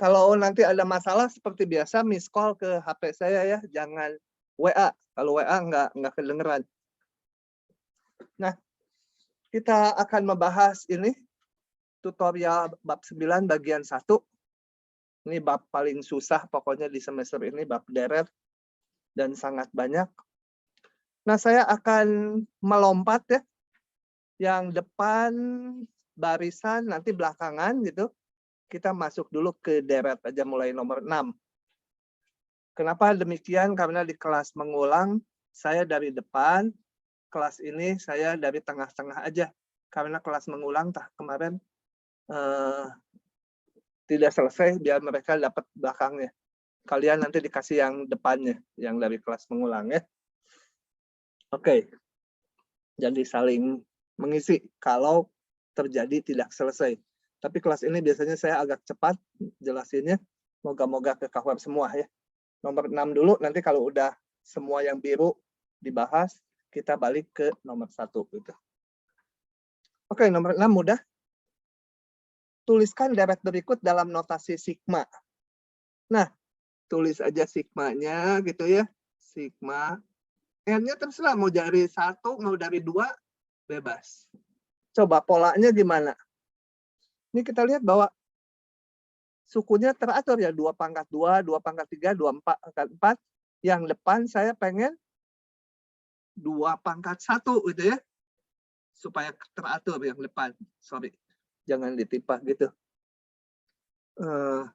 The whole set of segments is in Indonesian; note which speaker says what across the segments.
Speaker 1: Kalau nanti ada masalah seperti biasa, miss call ke HP saya ya, jangan WA. Kalau WA nggak kedengeran. Nah, kita akan membahas ini, tutorial bab 9 bagian 1. Ini bab paling susah pokoknya di semester ini, bab deret, dan sangat banyak. Nah, saya akan melompat ya, yang depan barisan, nanti belakangan gitu. Kita masuk dulu ke deret aja, mulai nomor 6. Kenapa demikian? Karena di kelas mengulang, saya dari depan, kelas ini saya dari tengah-tengah aja. Karena kelas mengulang kemarin tidak selesai, biar mereka dapat belakangnya. Kalian nanti dikasih yang depannya, yang dari kelas mengulang ya. Oke. Jadi saling mengisi kalau terjadi tidak selesai. Tapi kelas ini biasanya saya agak cepat jelasinnya. Moga-moga kekahuan semua ya. Nomor 6 dulu, nanti kalau udah semua yang biru dibahas, kita balik ke nomor 1. Gitu. Oke, nomor 6 mudah. Tuliskan deret berikut dalam notasi sigma. Nah, tulis aja sigmanya gitu ya. Sigma. N-nya terserah, mau dari 1, mau dari 2, bebas. Coba polanya gimana? Ini kita lihat bahwa sukunya teratur ya, 2 pangkat 2, 2 pangkat 3, 2 pangkat 4. Yang depan saya pengen 2 pangkat 1 gitu ya. Supaya teratur yang depan. Sorry, jangan ditimpa gitu. 2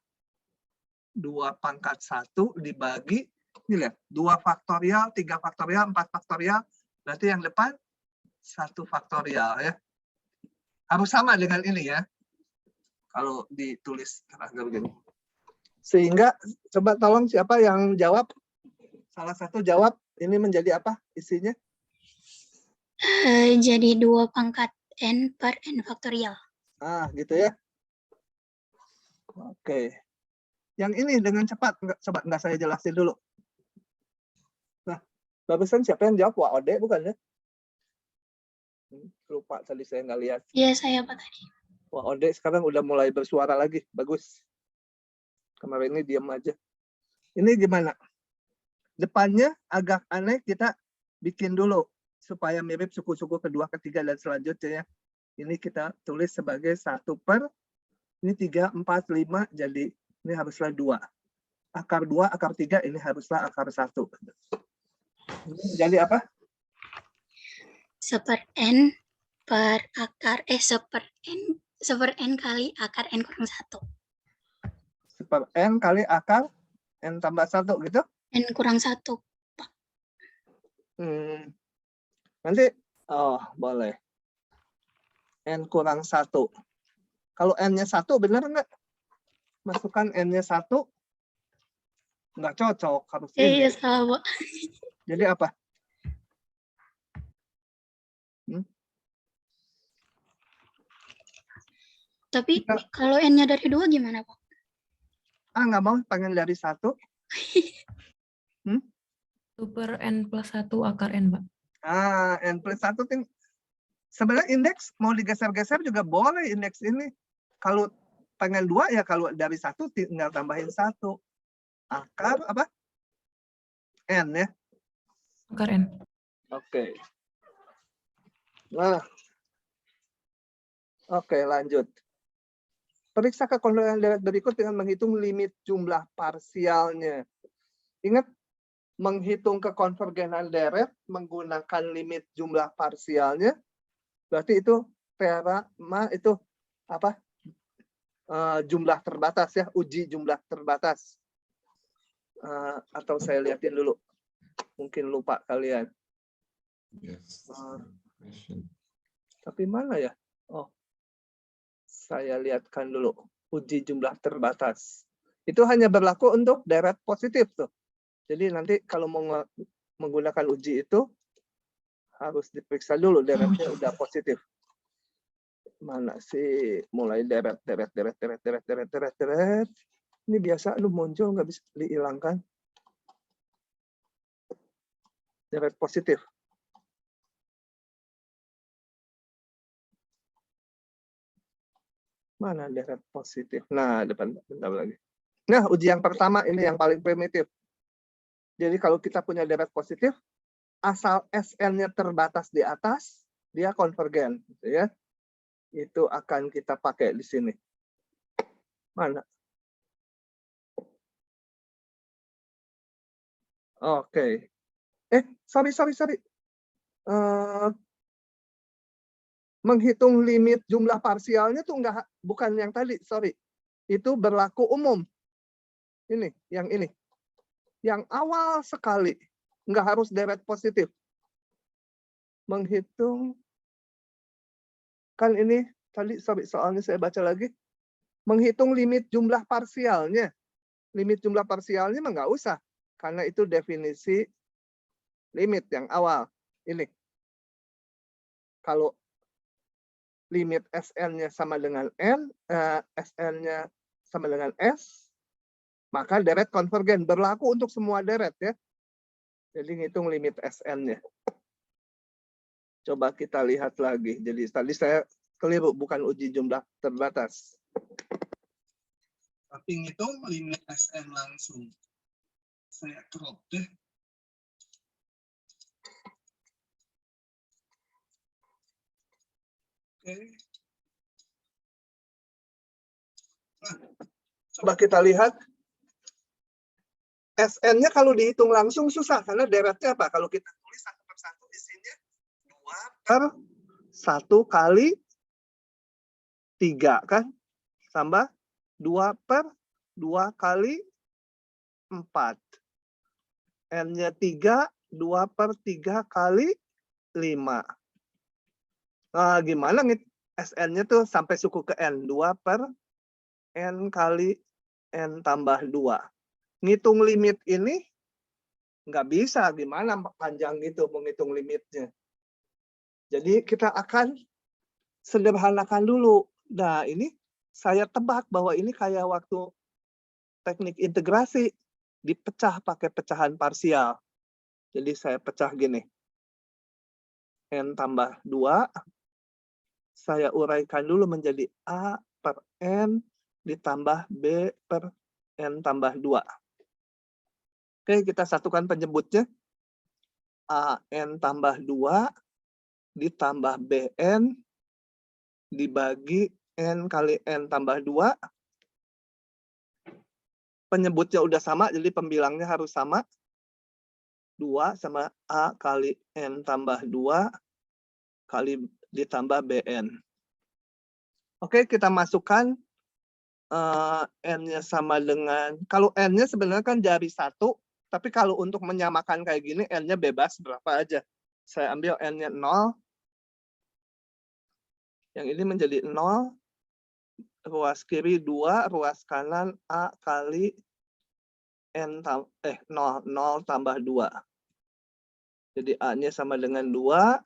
Speaker 1: pangkat 1 dibagi, ini lihat, 2 faktorial, 3 faktorial, 4 faktorial, berarti yang depan 1 faktorial ya. Harus sama dengan ini ya. Kalau ditulis agak begini. Sehingga, coba tolong siapa yang jawab? Salah satu jawab, ini menjadi apa isinya?
Speaker 2: Jadi 2 pangkat N per N faktorial.
Speaker 1: Ah, gitu ya. Oke. Yang ini dengan cepat, coba nggak saya jelasin dulu. Nah, barusan siapa yang jawab? Wah, Ode bukan ya? Lupa tadi saya nggak lihat.
Speaker 2: Iya, saya Pak tadi.
Speaker 1: Wah, Ode sekarang udah mulai bersuara lagi. Bagus. Kemarin ini diam aja. Ini gimana? Depannya agak aneh, kita bikin dulu supaya mirip suku-suku kedua, ketiga, dan selanjutnya ya. Ini kita tulis sebagai 1 per, ini 3, 4, 5, jadi ini haruslah 2. Akar 2, akar 3, ini haruslah akar 1. Ini jadi apa?
Speaker 2: Seper N per akar, seper N kali akar N kurang 1.
Speaker 1: Seper N kali akar N tambah 1 gitu?
Speaker 2: N kurang 1.
Speaker 1: Nanti, oh boleh. N kurang 1. Kalau N-nya 1 benar nggak? Masukkan N-nya 1, nggak cocok, harus ini.
Speaker 2: Iya, salah, Pak.
Speaker 1: Jadi apa?
Speaker 2: Tapi kalau N-nya dari 2 gimana, Pak?
Speaker 1: Nggak mau, pengen dari 1.
Speaker 3: Super N plus 1 akar N, Pak.
Speaker 1: N plus 1 sebenarnya indeks mau digeser-geser juga boleh indeks ini. Kalau pengen 2 ya, kalau dari 1 tinggal tambahin 1. Akar apa? N ya.
Speaker 3: Akar N.
Speaker 1: Oke. Nah. Oke, lanjut. Periksa kekonvergen deret berikut dengan menghitung limit jumlah parsialnya. Ingat, menghitung kekonvergenan deret menggunakan limit jumlah parsialnya, berarti itu teorema itu apa? Jumlah terbatas ya, uji jumlah terbatas. Atau saya lihatin dulu, mungkin lupa kalian.
Speaker 4: Yes.
Speaker 1: Tapi mana ya? Oh, saya lihatkan dulu, uji jumlah terbatas. Itu hanya berlaku untuk deret positif tuh. Jadi nanti kalau mau menggunakan uji itu harus diperiksa dulu deretnya udah positif. Mana sih mulai deret. Ini biasa lu muncul nggak bisa dihilangkan. Deret positif. Mana deret positif? Nah, bentar lagi. Nah, uji yang pertama ini yang paling primitif. Jadi kalau kita punya deret positif, asal SN-nya terbatas di atas, dia konvergen, gitu ya. Itu akan kita pakai di sini. Mana? Oke. Sorry. Menghitung limit jumlah parsialnya tuh bukan yang tadi, sorry. Itu berlaku umum. Ini, yang ini. Yang awal sekali, nggak harus deret positif. Menghitung, kan ini tadi, sorry, soalnya saya baca lagi. Menghitung limit jumlah parsialnya. Limit jumlah parsialnya mah nggak usah. Karena itu definisi limit yang awal. Ini. Kalau limit SN-nya sama dengan N, SN-nya sama dengan S, maka deret konvergen. Berlaku untuk semua deret ya. Jadi ngitung limit SN-nya. Coba kita lihat lagi. Jadi tadi saya keliru, bukan uji jumlah terbatas. Tapi ngitung limit SN langsung. Saya crop deh. Oke. Nah, coba kita lihat. SN-nya kalau dihitung langsung susah, karena deretnya apa? Kalau kita tulis satu per satu, isinya 2 per 1 kali 3, kan? Tambah 2 per 2 kali 4. N-nya 3, 2 per 3 kali 5. Nah, gimana nih SN-nya tuh sampai suku ke N? 2 per N kali N tambah 2. Ngitung limit ini nggak bisa, gimana panjang gitu menghitung limitnya. Jadi kita akan sederhanakan dulu. Nah, ini saya tebak bahwa ini kayak waktu teknik integrasi, dipecah pakai pecahan parsial. Jadi saya pecah gini. N tambah 2, saya uraikan dulu menjadi A per N ditambah B per N tambah 2. Oke, kita satukan penyebutnya. AN tambah 2 ditambah BN dibagi N kali N tambah 2. Penyebutnya udah sama, jadi pembilangnya harus sama. 2 sama A kali N tambah 2 kali ditambah BN. Oke, kita masukkan N-nya sama dengan, kalau N-nya sebenarnya kan dari 1, tapi kalau untuk menyamakan kayak gini, N-nya bebas berapa aja. Saya ambil N-nya 0. Yang ini menjadi 0. Ruas kiri 2, ruas kanan A kali N 0 tambah 2. Jadi A-nya sama dengan 2.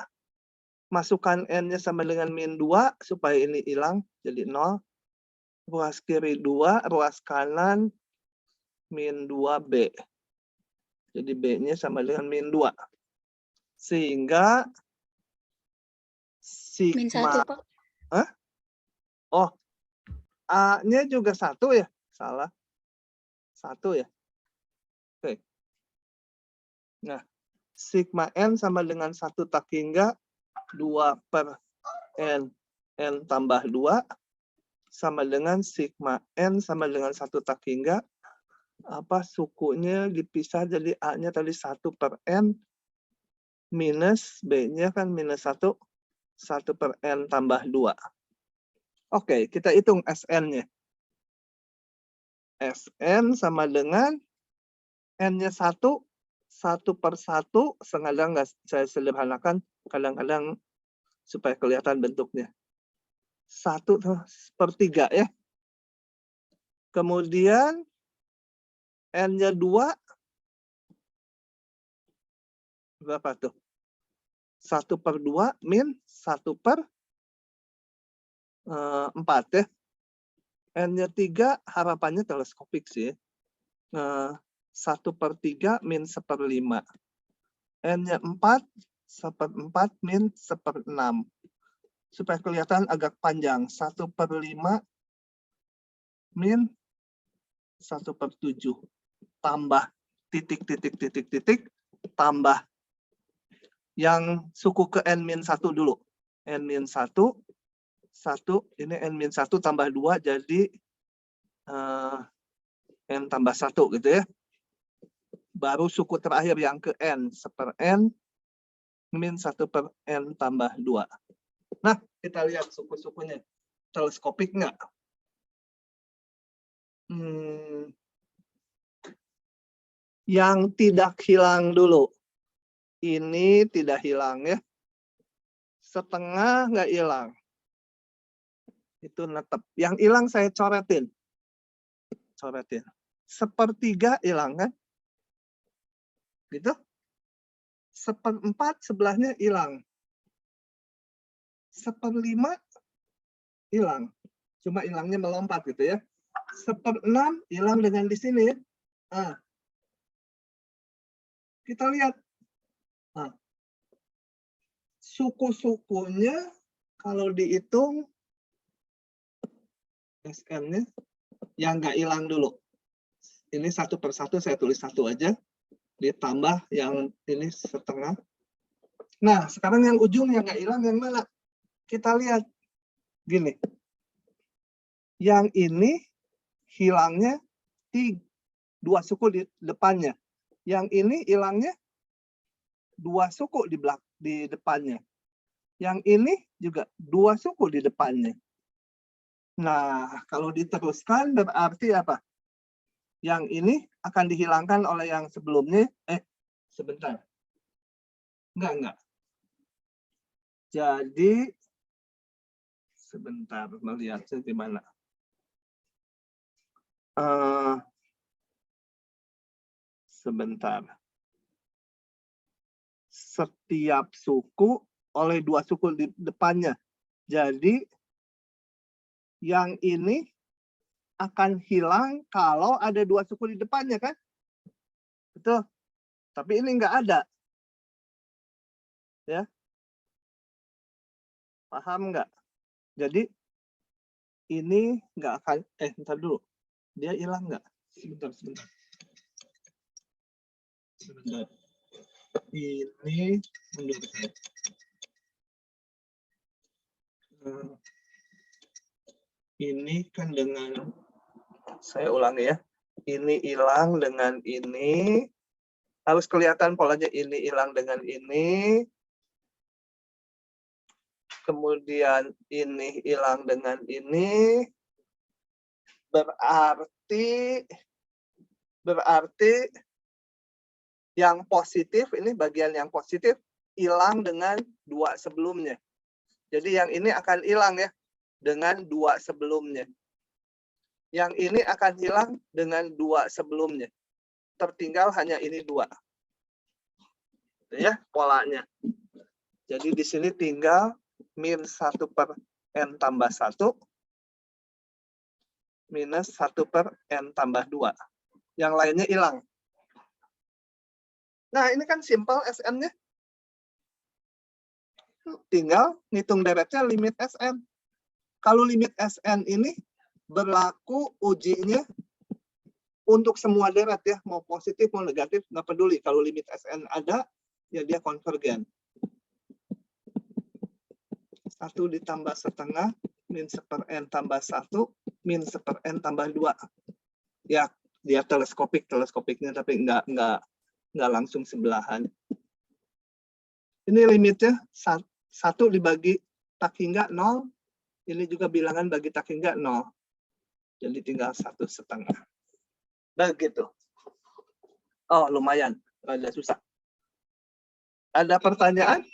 Speaker 1: Masukkan N-nya sama dengan min 2, supaya ini hilang, jadi 0. Ruas kiri 2, ruas kanan min 2B. Jadi B-nya sama dengan min 2. Sehingga
Speaker 2: Min 1,
Speaker 1: sigma,
Speaker 2: Pak.
Speaker 1: oh, A-nya juga 1 ya? Salah. 1 ya? Oke. Nah, sigma N sama dengan 1 tak hingga 2 per N tambah 2 sama dengan sigma N sama dengan 1 tak hingga sukunya dipisah, jadi A-nya tadi 1 per N minus B-nya kan minus 1 per N tambah 2. Oke, kita hitung SN-nya. SN sama dengan N-nya 1 per 1, kadang nggak saya sederhanakan, kadang-kadang supaya kelihatan bentuknya. 1 per 3 ya. Kemudian N-nya 2, berapa tuh? 1 per 2 min 1 per 4 ya. N-nya 3, harapannya teleskopik sih. 1 per 3 min 1/5. N-nya 4, 1/4 min 1/6. Supaya kelihatan agak panjang. 1/5 min 1/7 tambah titik tambah yang suku ke N-1 dulu. N-1, 1, ini N-1 tambah 2 jadi N tambah 1 gitu ya. Baru suku terakhir yang ke N, 1/N, min 1/N tambah 2. Nah, kita lihat suku-sukunya. Teleskopik nggak? Yang tidak hilang dulu. Ini tidak hilang ya. Setengah nggak hilang. Itu netep. Yang hilang saya coretin. 1/3 hilang kan? Gitu. 1/4 sebelahnya hilang. 1/5 hilang. Cuma hilangnya melompat gitu ya. 1/6 hilang dengan di sini ya. Nah, kita lihat. Nah, suku-sukunya kalau dihitung SN-nya yang nggak hilang dulu. Ini 1/1 saya tulis 1 aja. Ditambah yang ini setengah. Nah, sekarang yang ujung yang nggak hilang yang mana? Kita lihat. Gini. Yang ini hilangnya 2 suku di depannya. Yang ini hilangnya 2 suku di depannya. Yang ini juga 2 suku di depannya. Nah, kalau diteruskan berarti apa? Yang ini akan dihilangkan oleh yang sebelumnya. Sebentar. Enggak. Jadi, sebentar, melihatnya di mana. Sebentar. Setiap suku oleh 2 suku di depannya. Jadi, yang ini akan hilang kalau ada 2 suku di depannya kan? Betul. Tapi ini nggak ada. Ya. Paham nggak? Jadi, ini nggak akan, bentar dulu. Dia hilang nggak? Sebentar. Ini menurut saya. Ini kan dengan, saya ulangi ya. Ini hilang dengan ini. Harus kelihatan polanya, ini hilang dengan ini. Kemudian ini hilang dengan ini. Berarti yang positif, ini bagian yang positif, hilang dengan 2 sebelumnya. Jadi yang ini akan hilang ya, dengan 2 sebelumnya. Yang ini akan hilang dengan 2 sebelumnya. Tertinggal hanya ini 2. Ya, polanya. Jadi di sini tinggal min 1/N tambah 1 minus 1/N tambah 2. Yang lainnya hilang. Nah, ini kan simpel SN-nya. Tinggal ngitung deretnya limit SN. Kalau limit SN ini berlaku ujinya untuk semua deret ya, mau positif mau negatif nggak peduli. Kalau limit SN ada, ya dia konvergen. 1 ditambah setengah min 1/N tambah 1 min 1/N tambah 2. Ya, dia teleskopiknya tapi nggak langsung sebelahan. Ini limitnya 1 dibagi tak hingga 0. Ini juga bilangan bagi tak hingga 0. Jadi tinggal 1/2. Begitu. Oh, lumayan. Rada susah. Ada pertanyaan?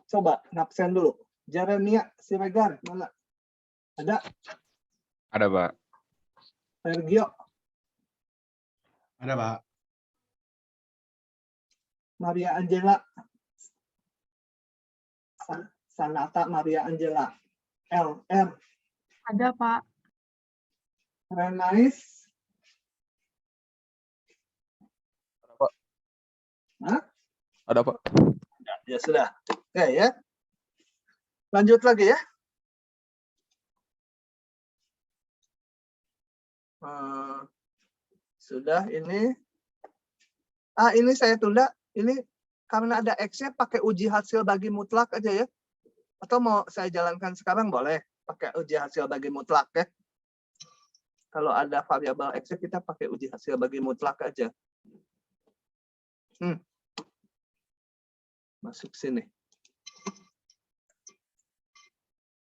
Speaker 1: Coba ngabsen dulu. Jeremia Siregar, mana? Ada?
Speaker 5: Ada, Pak.
Speaker 1: Sergio,
Speaker 6: Ada, Pak.
Speaker 1: Maria Angela. Sanata Maria Angela. LR.
Speaker 3: Ada, Pak.
Speaker 1: Renais.
Speaker 5: Ada, Pak.
Speaker 1: Hah?
Speaker 5: Ada, Pak.
Speaker 1: Ya sudah. Oke ya. Lanjut lagi ya. Sudah ini. Ini saya tunda. Ini karena ada X-nya pakai uji hasil bagi mutlak aja ya. Atau mau saya jalankan sekarang boleh pakai uji hasil bagi mutlak ya. Kalau ada variabel X-nya kita pakai uji hasil bagi mutlak aja. Masuk sini.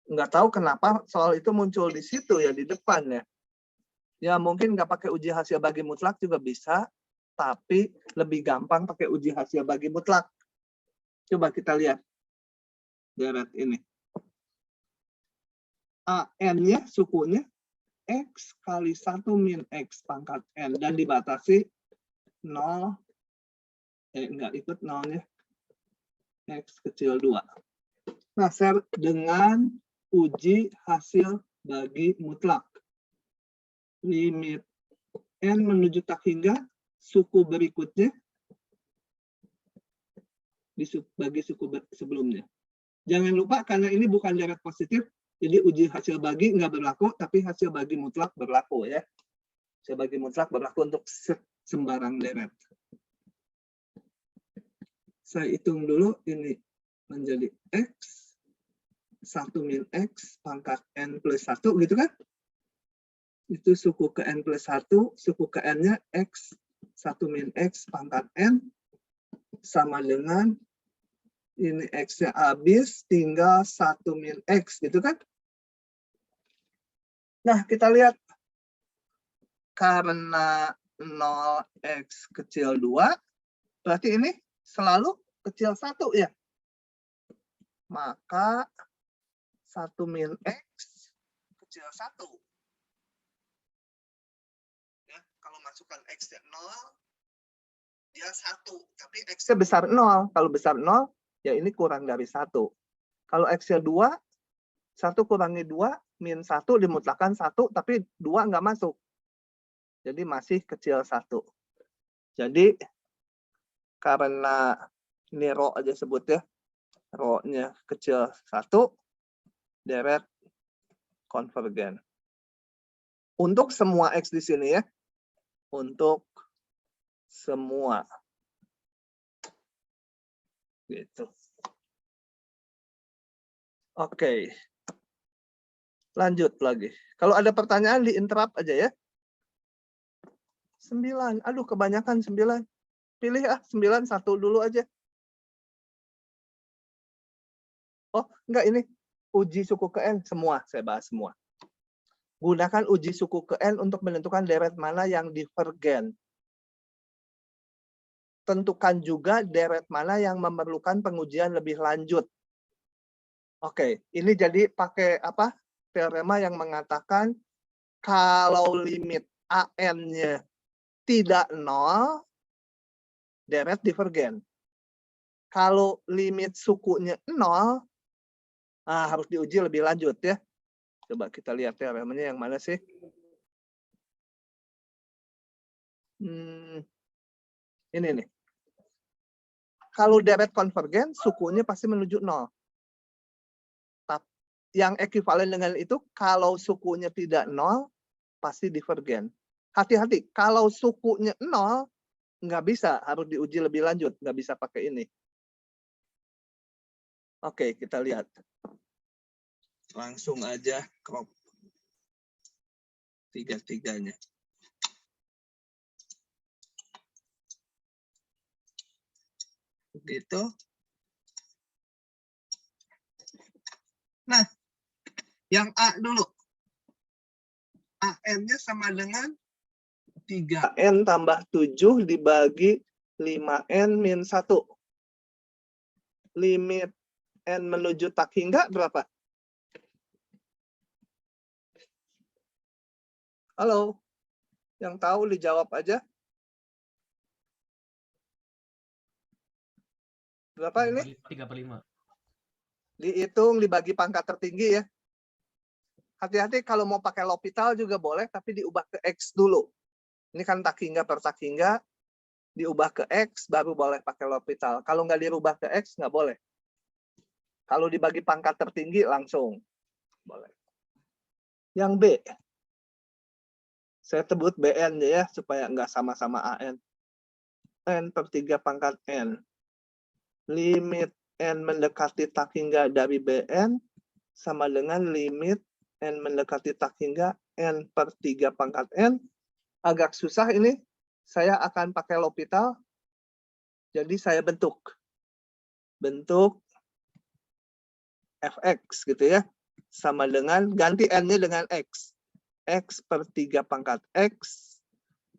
Speaker 1: Nggak tahu kenapa soal itu muncul di situ ya, di depan ya. Ya mungkin nggak pakai uji hasil bagi mutlak juga bisa, tapi lebih gampang pakai uji hasil bagi mutlak. Coba kita lihat deret ini. N-nya sukunya X kali 1 min X pangkat N. Dan dibatasi 0. Nggak ikut 0-nya. X kecil 2. Nah, share dengan uji hasil bagi mutlak. Limit N menuju tak hingga suku berikutnya bagi suku sebelumnya. Jangan lupa karena ini bukan deret positif, jadi uji hasil bagi nggak berlaku, tapi hasil bagi mutlak berlaku ya. Hasil bagi mutlak berlaku untuk sembarang deret. Saya hitung dulu ini menjadi X 1 min X pangkat N plus 1 gitu kan? Itu suku ke N plus 1, suku ke N-nya X 1 min X pangkat N sama dengan ini X-nya habis tinggal 1 min X gitu kan? Nah kita lihat karena 0X kecil 2 berarti ini selalu kecil 1 ya? Maka 1 min X kecil 1. Ya, kalau masukkan X-nya 0, dia 1. Tapi X-nya besar 0. Kalau besar 0, ya ini kurang dari 1. Kalau X-nya 2, 1 kurangi 2, min 1 dimutlakan 1, tapi 2 nggak masuk. Jadi masih kecil 1. Jadi, karena ini rho aja sebut ya, rho-nya kecil 1, deret konvergen. Untuk semua X di sini ya. Untuk semua. Gitu. Oke. Lanjut lagi. Kalau ada pertanyaan di-interrupt aja ya. 9. Aduh, kebanyakan 9. Pilih 9 satu dulu aja. Oh, enggak ini. Uji suku ke N semua, saya bahas semua. Gunakan uji suku ke N untuk menentukan deret mana yang divergen. Tentukan juga deret mana yang memerlukan pengujian lebih lanjut. Oke, ini jadi pakai apa? Teorema yang mengatakan kalau limit AN-nya tidak 0, deret divergen. Kalau limit sukunya 0, harus diuji lebih lanjut ya. Coba kita lihat teoremanya yang mana sih? Ini nih. Kalau deret konvergen, sukunya pasti menuju 0. Yang ekuivalen dengan itu, kalau sukunya tidak 0, pasti divergen. Hati-hati, kalau sukunya 0, nggak bisa, harus diuji lebih lanjut. Nggak bisa pakai ini. Oke, kita lihat. Langsung aja crop tiga-tiganya. Begitu. Nah, yang A dulu. AN-nya sama dengan 3N tambah 7 dibagi 5N min 1. Limit N menuju tak hingga berapa? Halo? Yang tahu dijawab aja. Berapa ini?
Speaker 6: 3/5.
Speaker 1: Dihitung dibagi pangkat tertinggi ya. Hati-hati kalau mau pakai L'Hopital juga boleh, tapi diubah ke X dulu. Ini kan tak hingga per tak hingga, diubah ke X, baru boleh pakai L'Hopital. Kalau nggak dirubah ke X, nggak boleh. Kalau dibagi pangkat tertinggi, langsung. Boleh. Yang B. Saya sebut BN ya, supaya nggak sama-sama AN. N per 3 pangkat N. Limit N mendekati tak hingga dari BN sama dengan limit N mendekati tak hingga N per 3 pangkat N. Agak susah ini. Saya akan pakai L'Hopital. Jadi saya bentuk fx gitu ya. Sama dengan ganti N-nya dengan X. X per 3 pangkat X.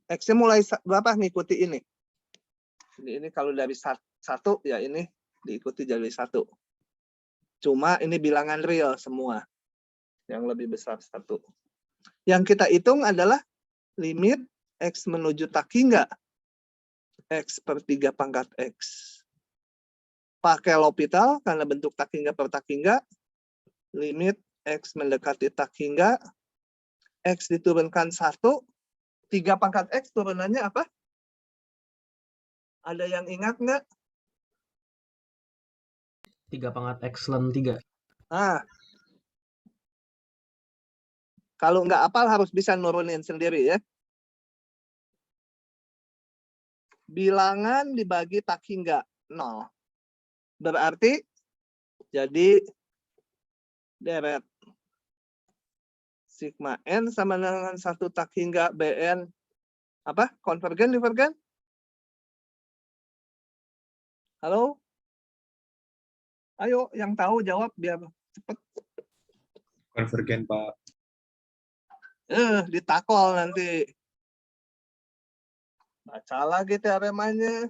Speaker 1: X-nya mulai berapa? Ngikuti ini. Ini kalau dari 1 ya ini diikuti dari 1. Cuma ini bilangan real semua. Yang lebih besar 1. Yang kita hitung adalah limit X menuju tak hingga X per 3 pangkat X. Pakai L'Hopital karena bentuk tak hingga per tak hingga. Limit X mendekati tak hingga. X diturunkan 1. 3 pangkat X turunannya apa? Ada yang ingat nggak?
Speaker 6: 3 pangkat X ln 3.
Speaker 1: Nah, kalau nggak hafal harus bisa nurunin sendiri ya. Bilangan dibagi tak hingga 0. Berarti jadi deret sigma N sama dengan 1 tak hingga BN apa? Konvergen, divergen? Halo? Ayo, yang tahu jawab biar cepet.
Speaker 4: Konvergen, Pak.
Speaker 1: Ditakol nanti. Baca lagi teoremanya.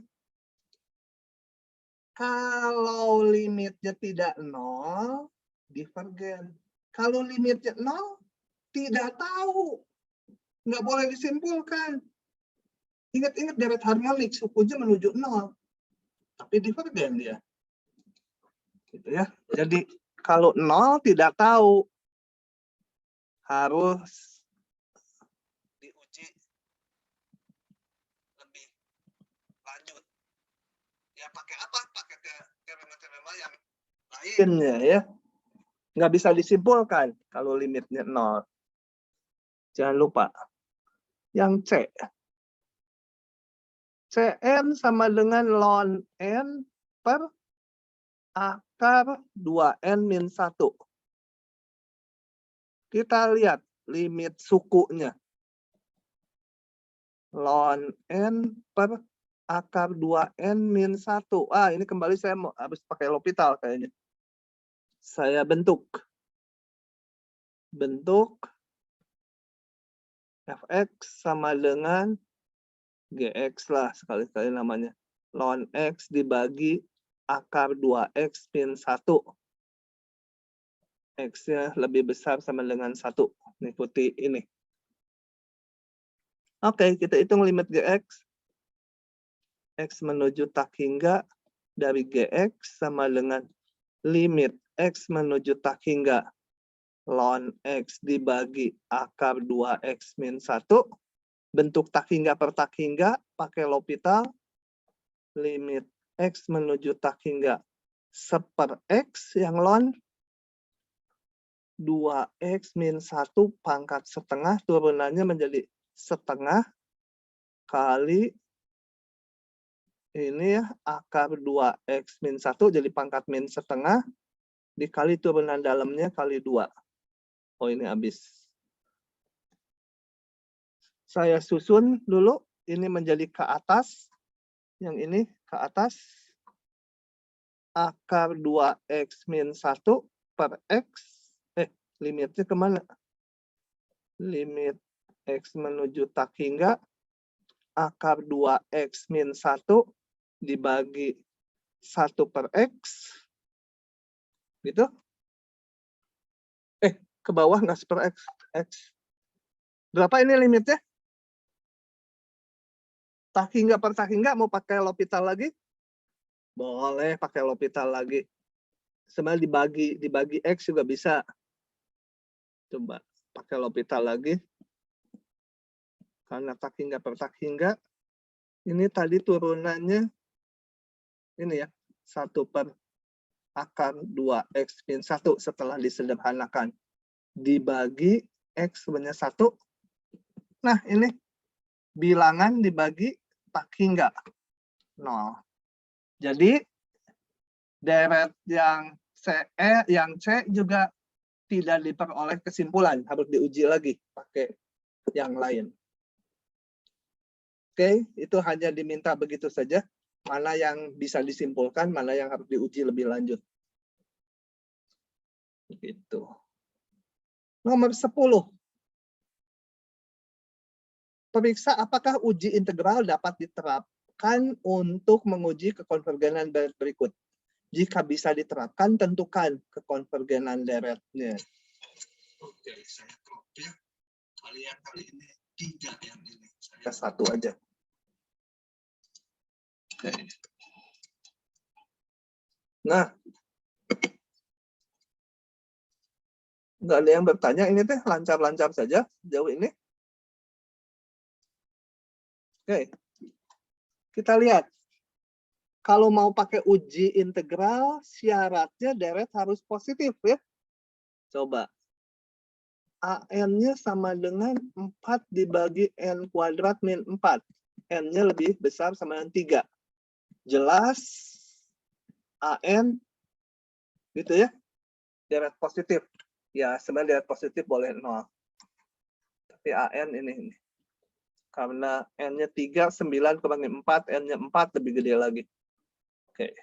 Speaker 1: Kalau limitnya tidak 0, divergen. Kalau limitnya 0, tidak tahu. Nggak boleh disimpulkan. Ingat-ingat deret harmonik, sukunya menuju 0. Tapi divergen dia. Gitu ya. Jadi kalau 0 tidak tahu. Harus diuji lebih lanjut. Ya pakai apa? Pakai teorema-teorema yang lainnya ya. Nggak bisa disimpulkan kalau limitnya 0. Jangan lupa. Yang C. Cn sama dengan ln N per akar 2N min 1. Kita lihat limit sukunya. Ln N per akar 2N min 1. Ini kembali saya harus pakai L'Hopital kayaknya. Saya bentuk fx sama dengan gx lah sekali-kali namanya. Ln x dibagi akar 2x min 1. X-nya lebih besar sama dengan 1. Ikuti ini. Oke, kita hitung limit gx. X menuju tak hingga dari gx sama dengan limit x menuju tak hingga ln x dibagi akar 2x min 1. Bentuk tak hingga per tak hingga pakai L'Hopital. Limit x menuju tak hingga seper x yang ln 2x min 1 pangkat setengah turunannya menjadi setengah kali ini ya akar 2x min 1 jadi pangkat min setengah dikali turunan dalamnya kali 2. Oh ini habis. Saya susun dulu ini menjadi ke atas. Yang ini ke atas. Akar 2x min 1 per x. Limitnya kemana? Limit x menuju tak hingga akar 2x min 1 dibagi 1 per x. Gitu. Ke bawah nggak per x. Berapa ini limitnya? Tak hingga per tak hingga mau pakai L'Hopital lagi? Boleh pakai L'Hopital lagi. Sebenarnya dibagi x juga bisa. Coba pakai L'Hopital lagi. Karena tak hingga per tak hingga. Ini tadi turunannya. Ini ya. 1 per akar 2x min 1 setelah disederhanakan. Dibagi x sebenarnya 1. Nah, ini bilangan dibagi tak hingga 0. Jadi deret yang C juga tidak diperoleh kesimpulan, harus diuji lagi pakai yang lain. Oke, itu hanya diminta begitu saja. Mana yang bisa disimpulkan, mana yang harus diuji lebih lanjut. Gitu. Nomor 10. Periksa apakah uji integral dapat diterapkan untuk menguji kekonvergenan deret berikut. Jika bisa diterapkan, tentukan kekonvergenan deretnya. Oke, saya crop ya. Kalian kali ini 3 yang ini. Saya 1 aja. Oke. Nah, nggak ada yang bertanya, ini teh lancar-lancar saja jauh ini. Oke, kita lihat. Kalau mau pakai uji integral, syaratnya deret harus positif ya. Coba. AN-nya sama dengan 4 dibagi N kuadrat min 4. N-nya lebih besar sama dengan 3. Jelas AN gitu ya. Deret positif. Ya, sebenarnya deret positif boleh 0. Tapi AN ini. Karena N-nya 3, 9 kurangi 4, N-nya 4 lebih gede lagi. Oke.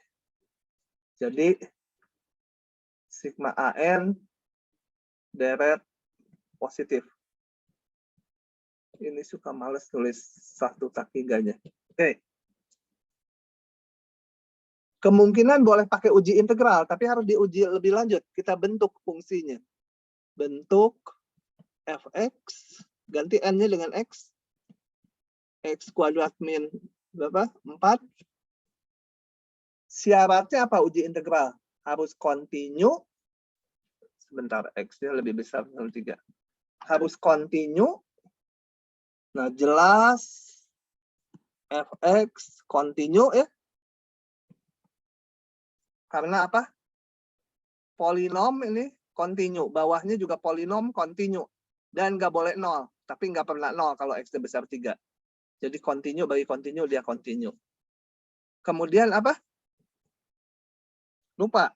Speaker 1: Jadi, sigma AN deret positif. Ini suka males tulis 1 tak 3-nya. Oke. Kemungkinan boleh pakai uji integral, tapi harus diuji lebih lanjut. Kita bentuk fungsinya. Bentuk fx, ganti n-nya dengan x. X kuadrat min berapa? 4. Syaratnya apa uji integral? Harus kontinu. Sebentar, x-nya lebih besar dari 3. Harus kontinu. Nah, jelas fx kontinu ya. Karena apa? Polinom ini kontinu. Bawahnya juga polinom kontinu. Dan nggak boleh 0. Tapi nggak pernah 0 kalau x-nya besar 3. Jadi kontinu bagi kontinu, dia kontinu. Kemudian apa? Lupa.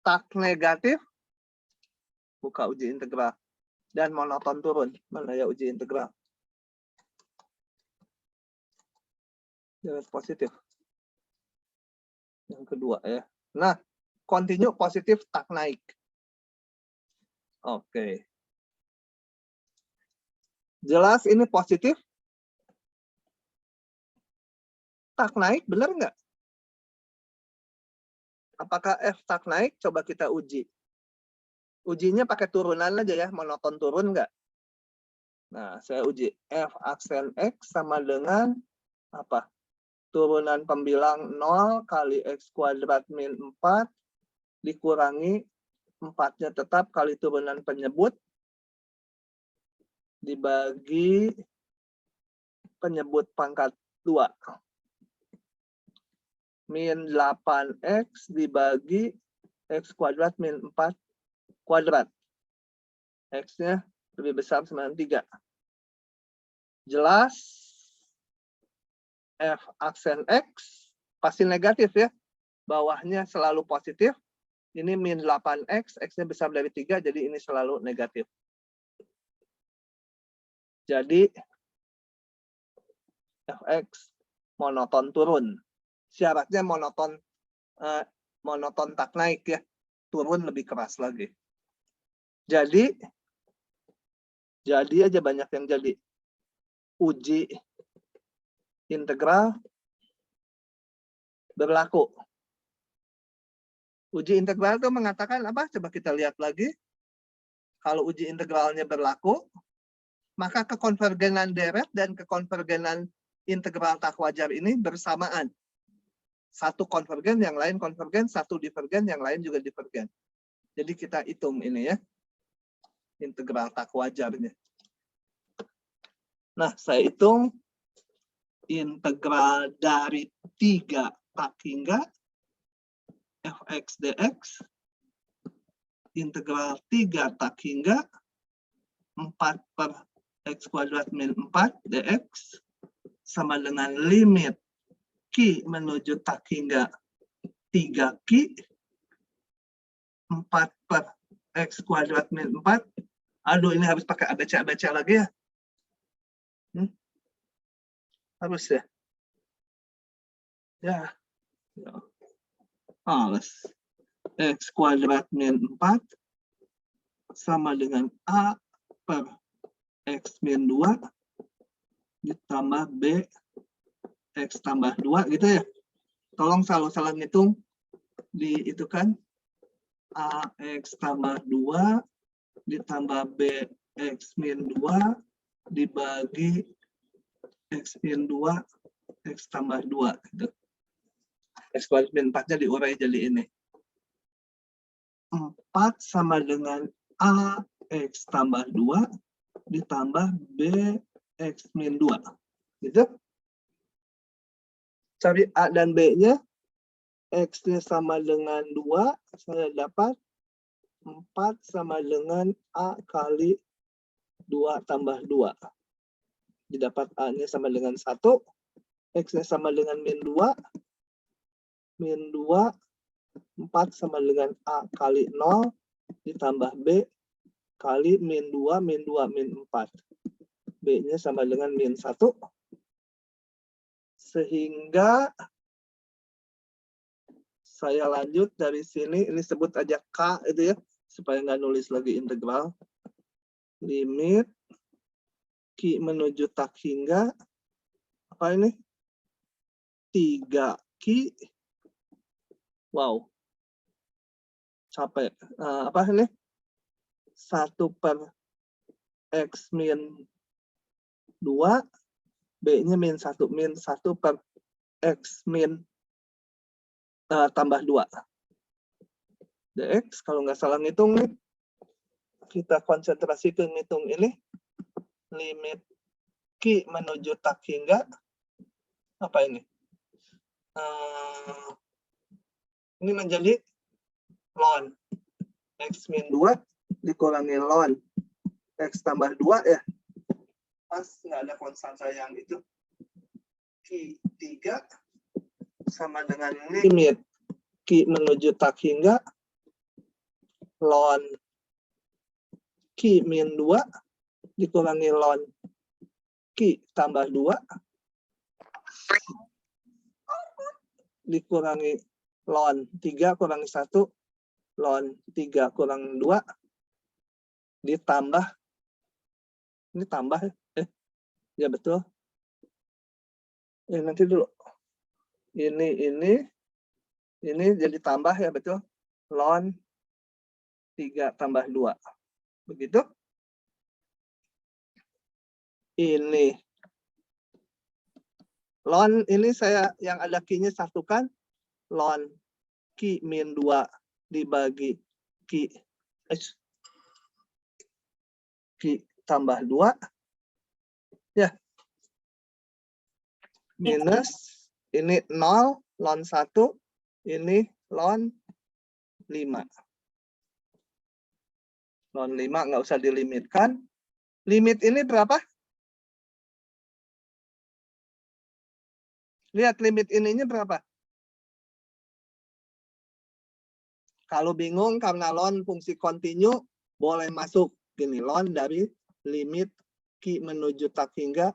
Speaker 1: Tak negatif. Buka uji integral. Dan monoton turun. Mana ya uji integral? Deret positif. Yang kedua ya. Nah, kontinu positif tak naik. Oke. Jelas ini positif. Tak naik, benar nggak? Apakah F tak naik? Coba kita uji. Ujinya pakai turunan aja ya, monoton turun nggak? Nah, saya uji. F aksen X sama dengan apa? Turunan pembilang 0 kali X kuadrat min 4 dikurangi 4-nya tetap kali turunan penyebut dibagi penyebut pangkat 2. Min 8X dibagi X kuadrat min 4 kuadrat. X-nya lebih besar sama 3. Jelas F aksen X pasti negatif ya. Bawahnya selalu positif. Ini min 8X, X-nya besar dari 3, jadi ini selalu negatif. Jadi Fx monoton turun. Syaratnya monoton tak naik ya. Turun lebih keras lagi. Jadi aja banyak yang jadi. Uji integral berlaku. Uji integral itu mengatakan apa? Coba kita lihat lagi. Kalau uji integralnya berlaku, maka kekonvergenan deret dan kekonvergenan integral tak wajar ini bersamaan. Satu konvergen, yang lain konvergen, satu divergen, yang lain juga divergen. Jadi kita hitung ini ya. Integral tak wajarnya. Nah, saya hitung integral dari 3 tak hingga fx dx. Integral 3 tak hingga 4/3 X kuadrat min 4 dx sama dengan limit Q menuju tak hingga 3Q 4 per X kuadrat min 4. Aduh, ini harus pakai ABC lagi ya. Harus ya. Ya. Harus. X kuadrat min 4 sama dengan A per X min 2 ditambah B X tambah 2 gitu ya. Tolong selalu salah ngitung di itu kan. A X tambah 2 ditambah B X min 2 dibagi X min 2 X tambah 2 gitu. X kuadrat min 4-nya diurai jadi ini. 4 sama dengan A X tambah 2 ditambah B X min 2. Gitu. Cari A dan B-nya. X-nya sama dengan 2. Saya dapat 4 sama dengan A kali 2 tambah 2. Didapat A-nya sama dengan 1. X-nya sama dengan min 2. Min 2. 4 sama dengan A kali 0. Ditambah B kali min 2, min 2, min 4. B-nya sama dengan min 1. Sehingga saya lanjut dari sini, ini sebut aja K itu ya, supaya nggak nulis lagi integral. Limit Q menuju tak hingga, apa ini? 3Q. Wow. Capek. Apa ini? 1 per X min 2, B-nya min 1. Min 1 per X min tambah 2. dx, kalau nggak salah ngitung nih, kita konsentrasi ke ngitung ini. Limit Q menuju tak hingga, apa ini? Ini menjadi ln X min 2 dikurangi ln X tambah 2 ya. Pas nggak ada konstanta yang itu. Q3 sama dengan limit Q menuju tak hingga ln Q min 2 dikurangi ln Q tambah 2 dikurangi ln 3 kurangi 1 ln 3 kurang 2 ditambah, ini tambah ya betul. Nanti dulu. Ini jadi tambah ya betul. Ln 3 tambah 2. Begitu. Ini. Ln ini saya yang ada Q-nya satukan. Ln Q min 2 dibagi Q tambah 2. Ya. Minus. Ini 0. Ln 1. Ini ln 5. Ln 5 nggak usah dilimitkan. Limit ini berapa? Lihat limit ininya berapa? Kalau bingung karena ln fungsi kontinu, boleh masuk gini ln dari limit Q menuju tak hingga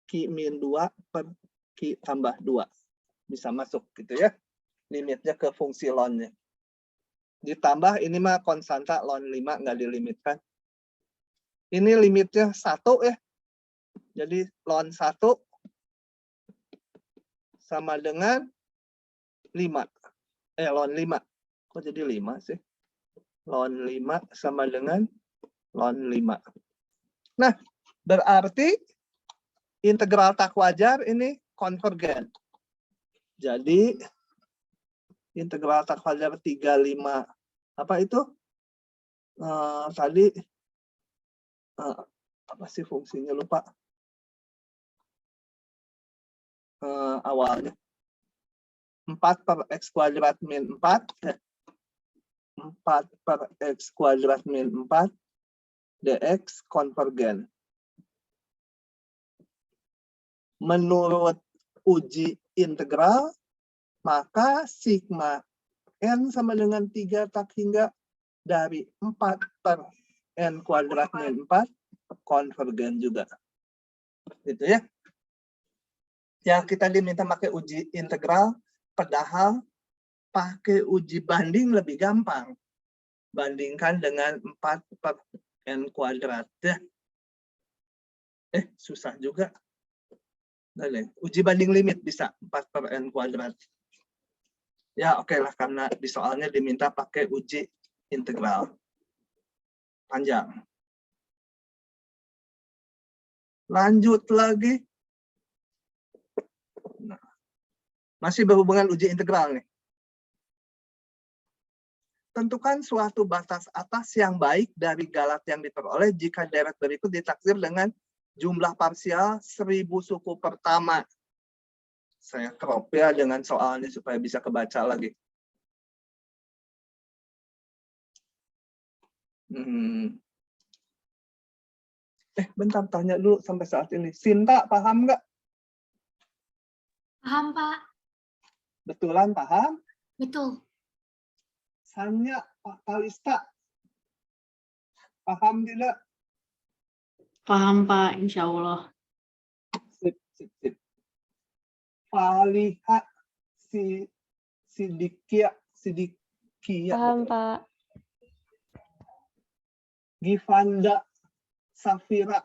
Speaker 1: Q min 2 per Q tambah 2. Bisa masuk gitu ya. Limitnya ke fungsi ln-nya. Ditambah ini mah konstanta ln 5 nggak dilimitkan. Ini limitnya 1 ya. Jadi ln 1 sama dengan 5. Ln 5. Kok jadi 5 sih? Ln 5 sama dengan ln 5. Nah, berarti integral tak wajar ini konvergen. Jadi integral tak wajar 35 apa itu? Tadi apa sih fungsinya lupa. Awalnya 4 per X kuadrat min 4 4 per X kuadrat min 4 dx konvergen. menurut uji integral, maka sigma n sama dengan 3 tak hingga dari 4 per n kuadrat min 4 konvergen juga. Gitu ya. Yang kita diminta pakai uji integral, padahal pakai uji banding lebih gampang. Bandingkan dengan 4 per n kuadrat. Ya. Susah juga. Uji banding limit bisa 4 per n kuadrat. Ya oke lah, karena di soalnya diminta pakai uji integral. Panjang. Lanjut lagi. Nah, masih berhubungan uji integral nih. Tentukan suatu batas atas yang baik dari galat yang diperoleh jika deret berikut ditaksir dengan jumlah parsial 1000 suku pertama. Saya crop ya dengan soalnya supaya bisa kebaca lagi. Bentar, tanya dulu sampai saat ini. Sinta, paham nggak?
Speaker 2: Paham, Pak.
Speaker 1: Betulan paham?
Speaker 2: Betul.
Speaker 1: Sanya, Pak Kalista, paham tidak?
Speaker 7: Paham, Pak, insya Allah.
Speaker 1: Sip. Faliha, Sidikia.
Speaker 8: Paham, Pak.
Speaker 1: Givanda, Safira,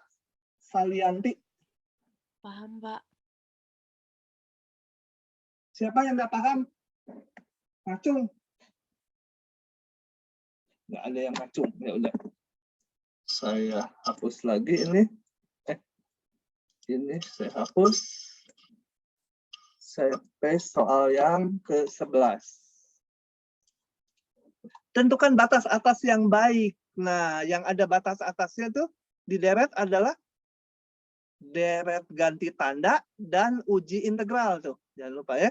Speaker 1: Salianti.
Speaker 8: Paham, Pak.
Speaker 1: Siapa yang nggak paham? Ngacung. Nggak ada yang ngacung. Ya udah. Saya hapus lagi ini. Ini saya hapus. Saya paste soal yang ke-11. Tentukan batas atas yang baik. Nah, yang ada batas atasnya tuh di deret adalah deret ganti tanda dan uji integral tuh. Jangan lupa ya.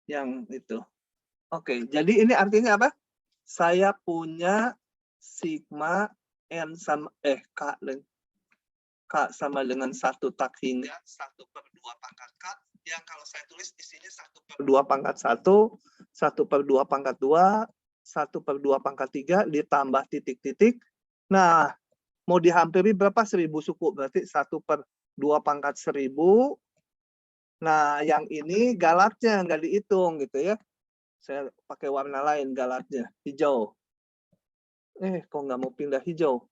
Speaker 1: Yang itu. Oke, jadi ini artinya apa? Saya punya sigma n sama K sama dengan 1 tak hingga 1 per 2 pangkat K. Yang kalau saya tulis di sini 1 per 2 pangkat 1, 1 per 2 pangkat 2, 1 per 2 pangkat 3 ditambah titik-titik. Nah, mau dihampiri berapa? 1000 suku. Berarti 1 per 2 pangkat 1000. Nah, yang ini galatnya nggak dihitung gitu ya. Saya pakai warna lain galatnya, hijau. Kok nggak mau pindah hijau?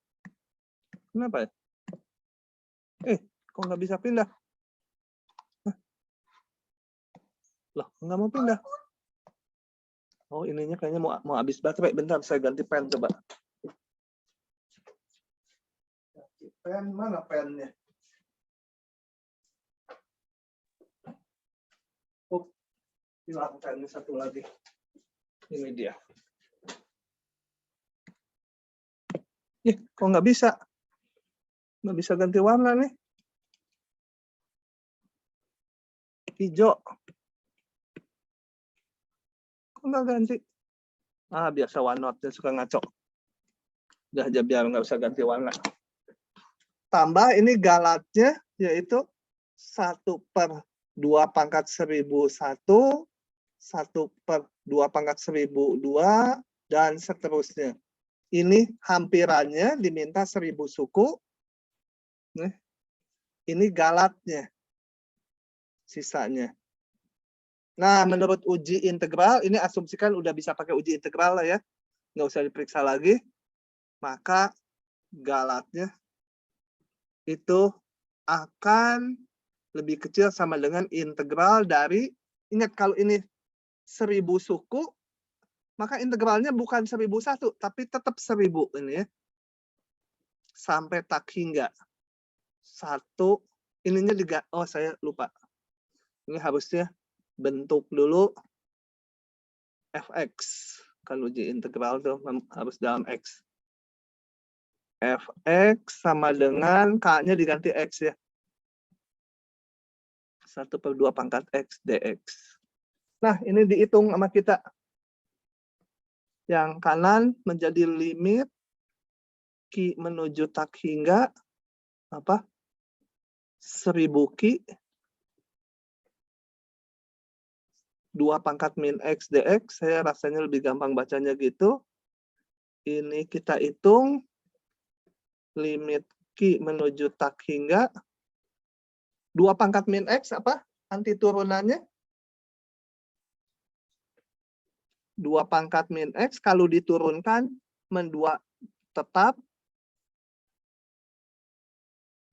Speaker 1: Kenapa ya? Kok nggak bisa pindah? Loh, nggak mau pindah. Oh, ininya kayaknya mau habis baterai. Bentar, saya ganti pen coba. Ganti pen, mana pennya? Oh, hilang pennya satu lagi. Ini dia. Kok nggak bisa? Nggak bisa ganti warna nih. Hijau. Kok nggak ganti? Biasa OneNote, dia suka ngaco. Udah aja biar nggak usah ganti warna. Tambah ini galatnya, yaitu 1 per 2 pangkat 1001, 1 per 2 pangkat 1002, dan seterusnya. Ini hampirannya diminta 1000 suku. Ini galatnya. Sisanya. Nah, menurut uji integral, ini asumsikan udah bisa pakai uji integral lah ya. Nggak usah diperiksa lagi. Maka galatnya itu akan lebih kecil sama dengan integral dari, ingat kalau ini 1000 suku, maka integralnya bukan 1001, tapi tetap 1000 ini ya. Sampai tak hingga. 1, ininya juga, saya lupa. Ini harusnya bentuk dulu fx. Kalau uji integral tuh harus dalam x. Fx sama dengan k-nya diganti x ya. 1 per 2 pangkat x dx. Nah, ini dihitung sama kita. Yang kanan menjadi limit Q menuju tak hingga apa? 1000 Ki 2 pangkat min X dx, saya rasanya lebih gampang bacanya gitu. Ini kita hitung limit Ki menuju tak hingga 2 pangkat min X apa? Anti turunannya 2 pangkat min X kalau diturunkan men2 tetap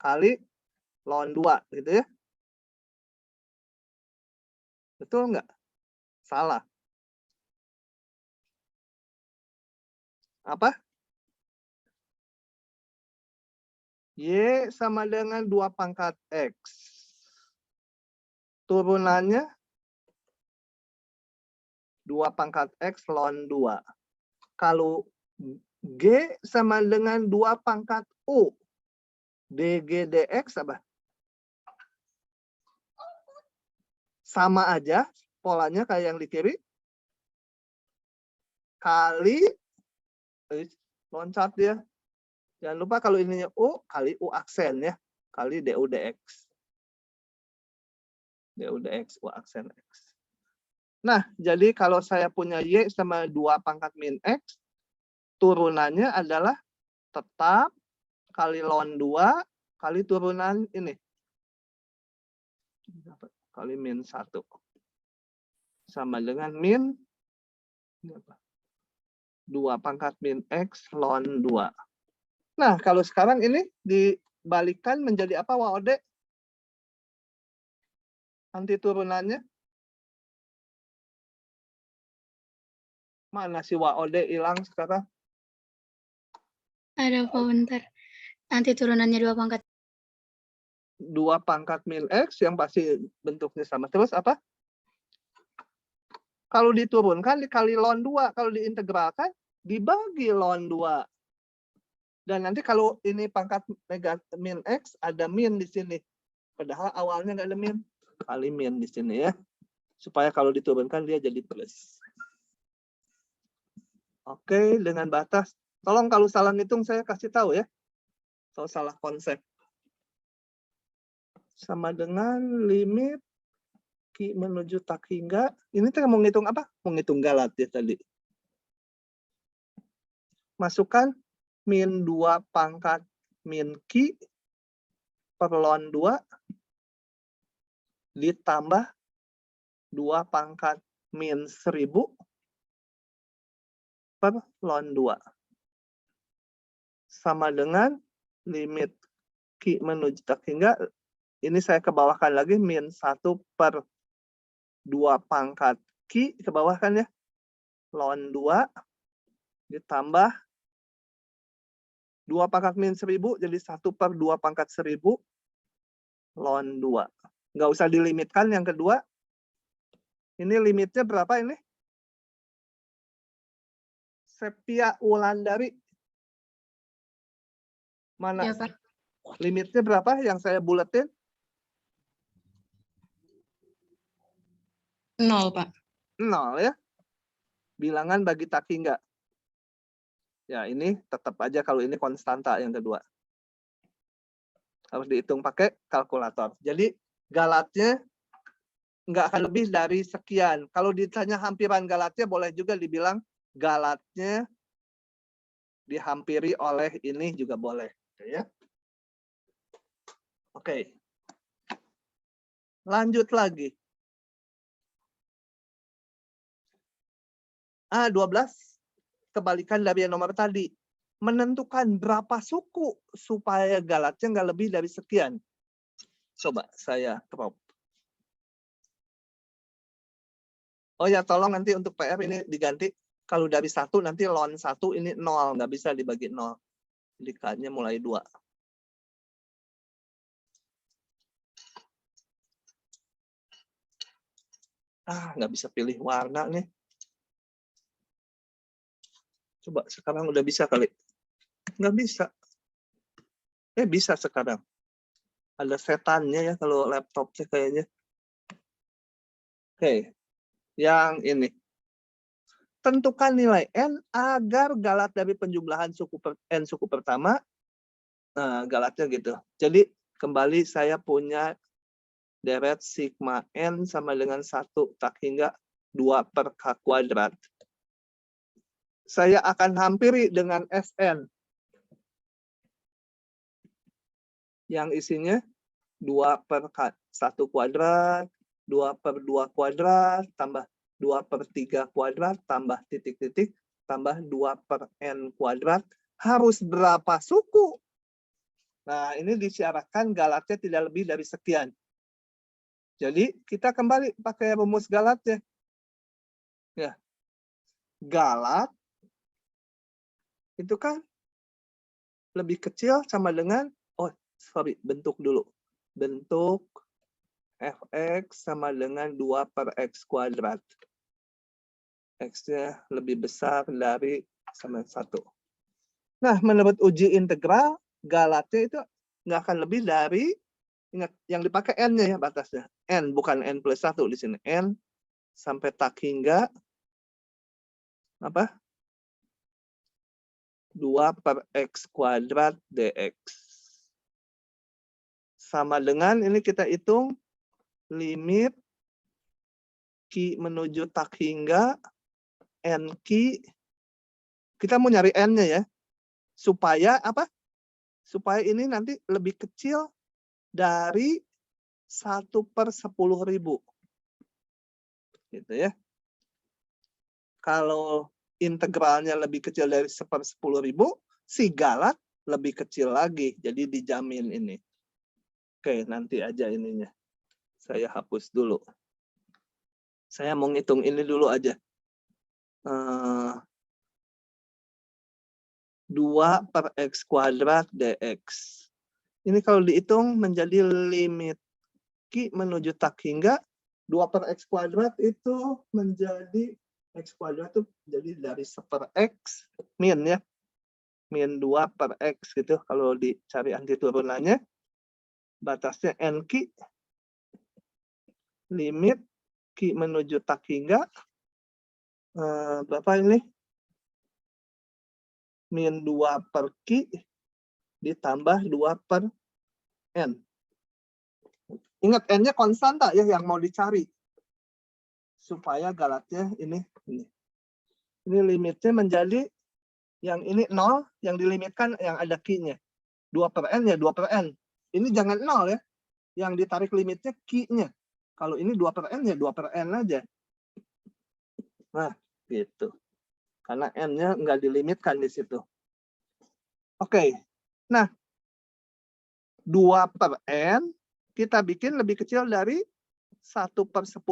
Speaker 1: kali ln 2 gitu ya. Betul nggak? Salah. Apa? Y sama dengan 2 pangkat X. Turunannya 2 pangkat X ln 2. Kalau G sama dengan 2 pangkat U. dg dx apa? Sama aja polanya kayak yang di kiri. Kali, loncat dia. Jangan lupa kalau ininya U, kali U aksen ya. Kali du dx. Du dx, U aksen X. Nah, jadi kalau saya punya Y sama 2 pangkat min X, turunannya adalah tetap kali ln 2 kali turunan ini. Kali min 1. Sama dengan min 2 pangkat min X ln 2. Nah, kalau sekarang ini dibalikkan menjadi apa, WOD? Anti turunannya. Mana si WOD hilang sekarang?
Speaker 2: Ada Pak, bentar. Nanti turunannya 2 pangkat.
Speaker 1: 2 pangkat min X yang pasti bentuknya sama. Terus apa? Kalau diturunkan dikali ln 2. Kalau diintegralkan dibagi ln 2. Dan nanti kalau ini pangkat min X, ada min di sini. Padahal awalnya nggak ada min. Kali min di sini ya. Supaya kalau diturunkan dia jadi plus. Oke, dengan batas. Tolong kalau salah ngitung saya kasih tahu ya. Kalau salah konsep. Sama dengan limit Ki menuju tak hingga. Ini kita mau ngitung apa? Mau ngitung galat ya tadi. Masukkan min 2 pangkat min Ki per ln 2 ditambah 2 pangkat min 1000 per ln 2. Sama dengan limit Ki menuju tak hingga. Ini saya kebawahkan lagi min 1 per 2 pangkat Ki ke bawah kan ya. Ln 2 ditambah 2 pangkat min 1000 jadi 1 per 2 pangkat 1000 ln 2. Nggak usah dilimitkan yang kedua. Ini limitnya berapa ini? Sepia Wulandari. Mana?
Speaker 3: Ya, Pak.
Speaker 1: Limitnya berapa yang saya buletin?
Speaker 3: 0, Pak.
Speaker 1: 0 ya. Bilangan bagi tak hingga. Ya, ini tetap aja kalau ini konstanta yang kedua. Harus dihitung pakai kalkulator. Jadi galatnya nggak akan lebih dari sekian. Kalau ditanya hampiran galatnya, boleh juga dibilang galatnya dihampiri oleh ini juga boleh. Ya. Oke. Lanjut lagi. A12 kebalikan dari yang nomor tadi. Menentukan berapa suku supaya galatnya nggak lebih dari sekian. Coba saya crop. Oh ya, tolong nanti untuk PR ini diganti. Kalau dari 1 nanti ln 1 ini 0. Nggak bisa dibagi 0. Jadi K-nya mulai 2. Nggak bisa pilih warna nih. Coba sekarang udah bisa kali. Nggak bisa. Bisa sekarang. Ada setannya ya kalau laptopnya kayaknya. Oke. Yang ini. Tentukan nilai N agar galat dari penjumlahan suku N suku pertama. Nah, galatnya gitu. Jadi Kembali saya punya deret sigma N sama dengan 1 tak hingga 2 per K kuadrat. Saya akan hampiri dengan Sn. Yang isinya 2 per K, 1 kuadrat, 2 per 2 kuadrat, tambah 2 per 3 kuadrat, tambah titik-titik, tambah 2 per N kuadrat. Harus berapa suku? Nah, ini disyaratkan Galatnya tidak lebih dari sekian. Jadi, kita kembali pakai rumus Galatnya. Ya. Galat itu kan lebih kecil sama dengan, bentuk dulu. Bentuk fx sama dengan 2 per x kuadrat. X-nya lebih besar dari sama 1. Nah, menurut uji integral, Galatnya itu nggak akan lebih dari, ingat, yang dipakai N-nya ya batasnya. N, bukan N plus 1 di sini. N sampai tak hingga, 2 per x kuadrat dx. Sama dengan, ini kita hitung, limit Q menuju tak hingga, N Q, kita mau nyari N-nya ya. Supaya supaya ini nanti lebih kecil dari 1 per 10.000. Gitu ya. Kalau integralnya lebih kecil dari 1 per 10.000, si Galat lebih kecil lagi. Jadi dijamin ini. Oke, nanti aja ininya. Saya hapus dulu. Saya mau ngitung ini dulu aja. 2 per x kuadrat dx. Ini kalau dihitung menjadi limit Q menuju tak hingga 2 per x kuadrat itu menjadi x kuadrat itu jadi dari 1 per x min ya. Min 2 per x gitu kalau dicari antiturunannya. Batasnya NQ. Limit Q menuju tak hingga berapa ini? Min 2 per Q ditambah 2 per N. Ingat N-nya konstan tak ya yang mau dicari. Supaya Galatnya ini. Ini limitnya menjadi yang ini 0, yang dilimitkan yang ada Q-nya. 2 per N ya 2 per N. Ini jangan 0 ya. Yang ditarik limitnya Q-nya. Kalau ini 2 per N ya 2 per N aja. Nah, gitu. Karena N-nya nggak dilimitkan di situ. Oke. Nah, 2 per N kita bikin lebih kecil dari 1 per 10.000.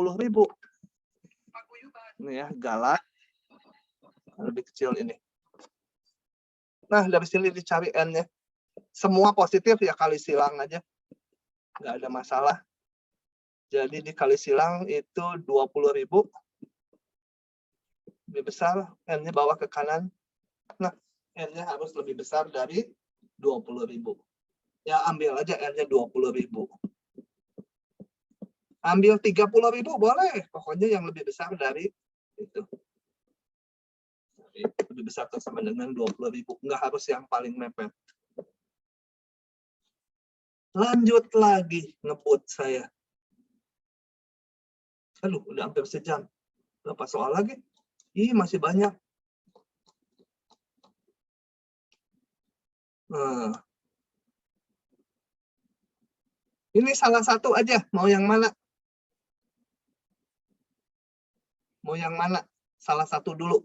Speaker 1: Ini ya, Galat. Lebih kecil ini. Nah, dari sini dicari N-nya. Semua positif ya kali silang aja. Nggak ada masalah. Jadi dikali silang itu 20.000. Lebih besar, N-nya bawa ke kanan. Nah, N-nya harus lebih besar dari 20.000. Ya, ambil aja N-nya 20.000. Ambil 30.000 boleh. Pokoknya yang lebih besar dari itu. Lebih besar atau sama dengan 20.000. Nggak harus yang paling mepet. Lanjut lagi ngebut saya. Aduh, udah hampir sejam. Berapa soal lagi? Ih, masih banyak. Nah. Ini salah satu aja. Mau yang mana? Mau yang mana? Salah satu dulu.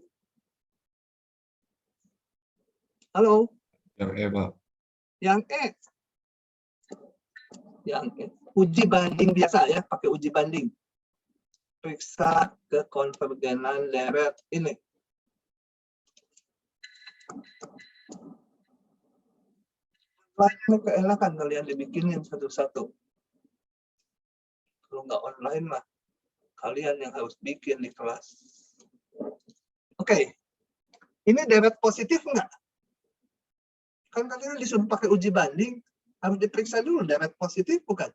Speaker 1: Halo?
Speaker 4: Yang E, Pak.
Speaker 1: Yang E. Yang E. Uji banding biasa ya, pakai uji banding. Periksa kekonvergenan deret ini. Online keenakan kalian dibikinin satu-satu. Kalau nggak online mah, kalian yang harus bikin di kelas. Oke. Ini deret positif nggak? Kan kalian disuruh pakai uji banding, harus diperiksa dulu deret positif bukan?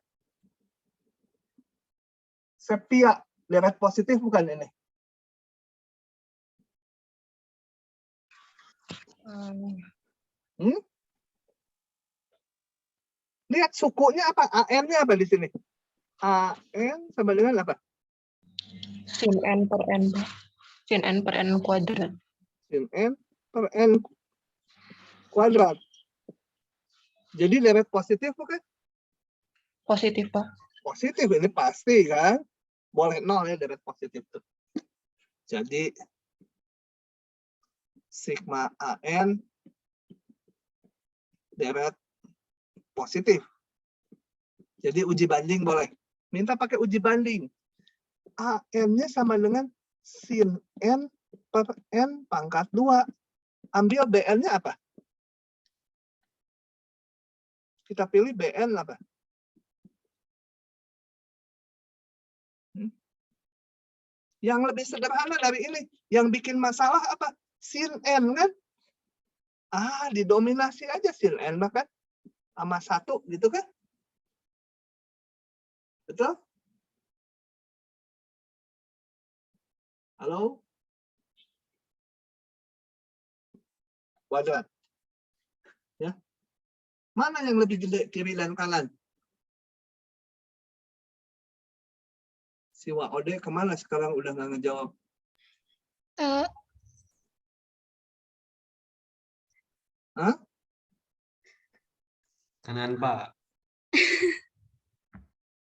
Speaker 1: Sepia deret positif bukan ini? Lihat sukunya apa? AN-nya apa di sini? AN sama dengan apa?
Speaker 8: Sin N per N, Pak. Sin N per N kuadrat.
Speaker 1: Sin N per N kuadrat. Jadi deret positif bukan?
Speaker 8: Positif, Pak.
Speaker 1: Positif ini pasti kan? Boleh 0 ya deret positif tuh. Jadi sigma AN deret positif. Jadi uji banding boleh. Minta pakai uji banding. AN-nya sama dengan sin N per N pangkat 2. Ambil BN-nya apa? Kita pilih BN apa? Yang lebih sederhana dari ini. Yang bikin masalah apa? Sin N kan? Didominasi aja sin N bahkan. Sama 1 gitu kan? Betul? Halo? Kuadrat. Ya. Mana yang lebih gede, kiri dan kanan? Si Ode kemana sekarang udah nggak ngejawab? Hah?
Speaker 4: Kanan, Pak.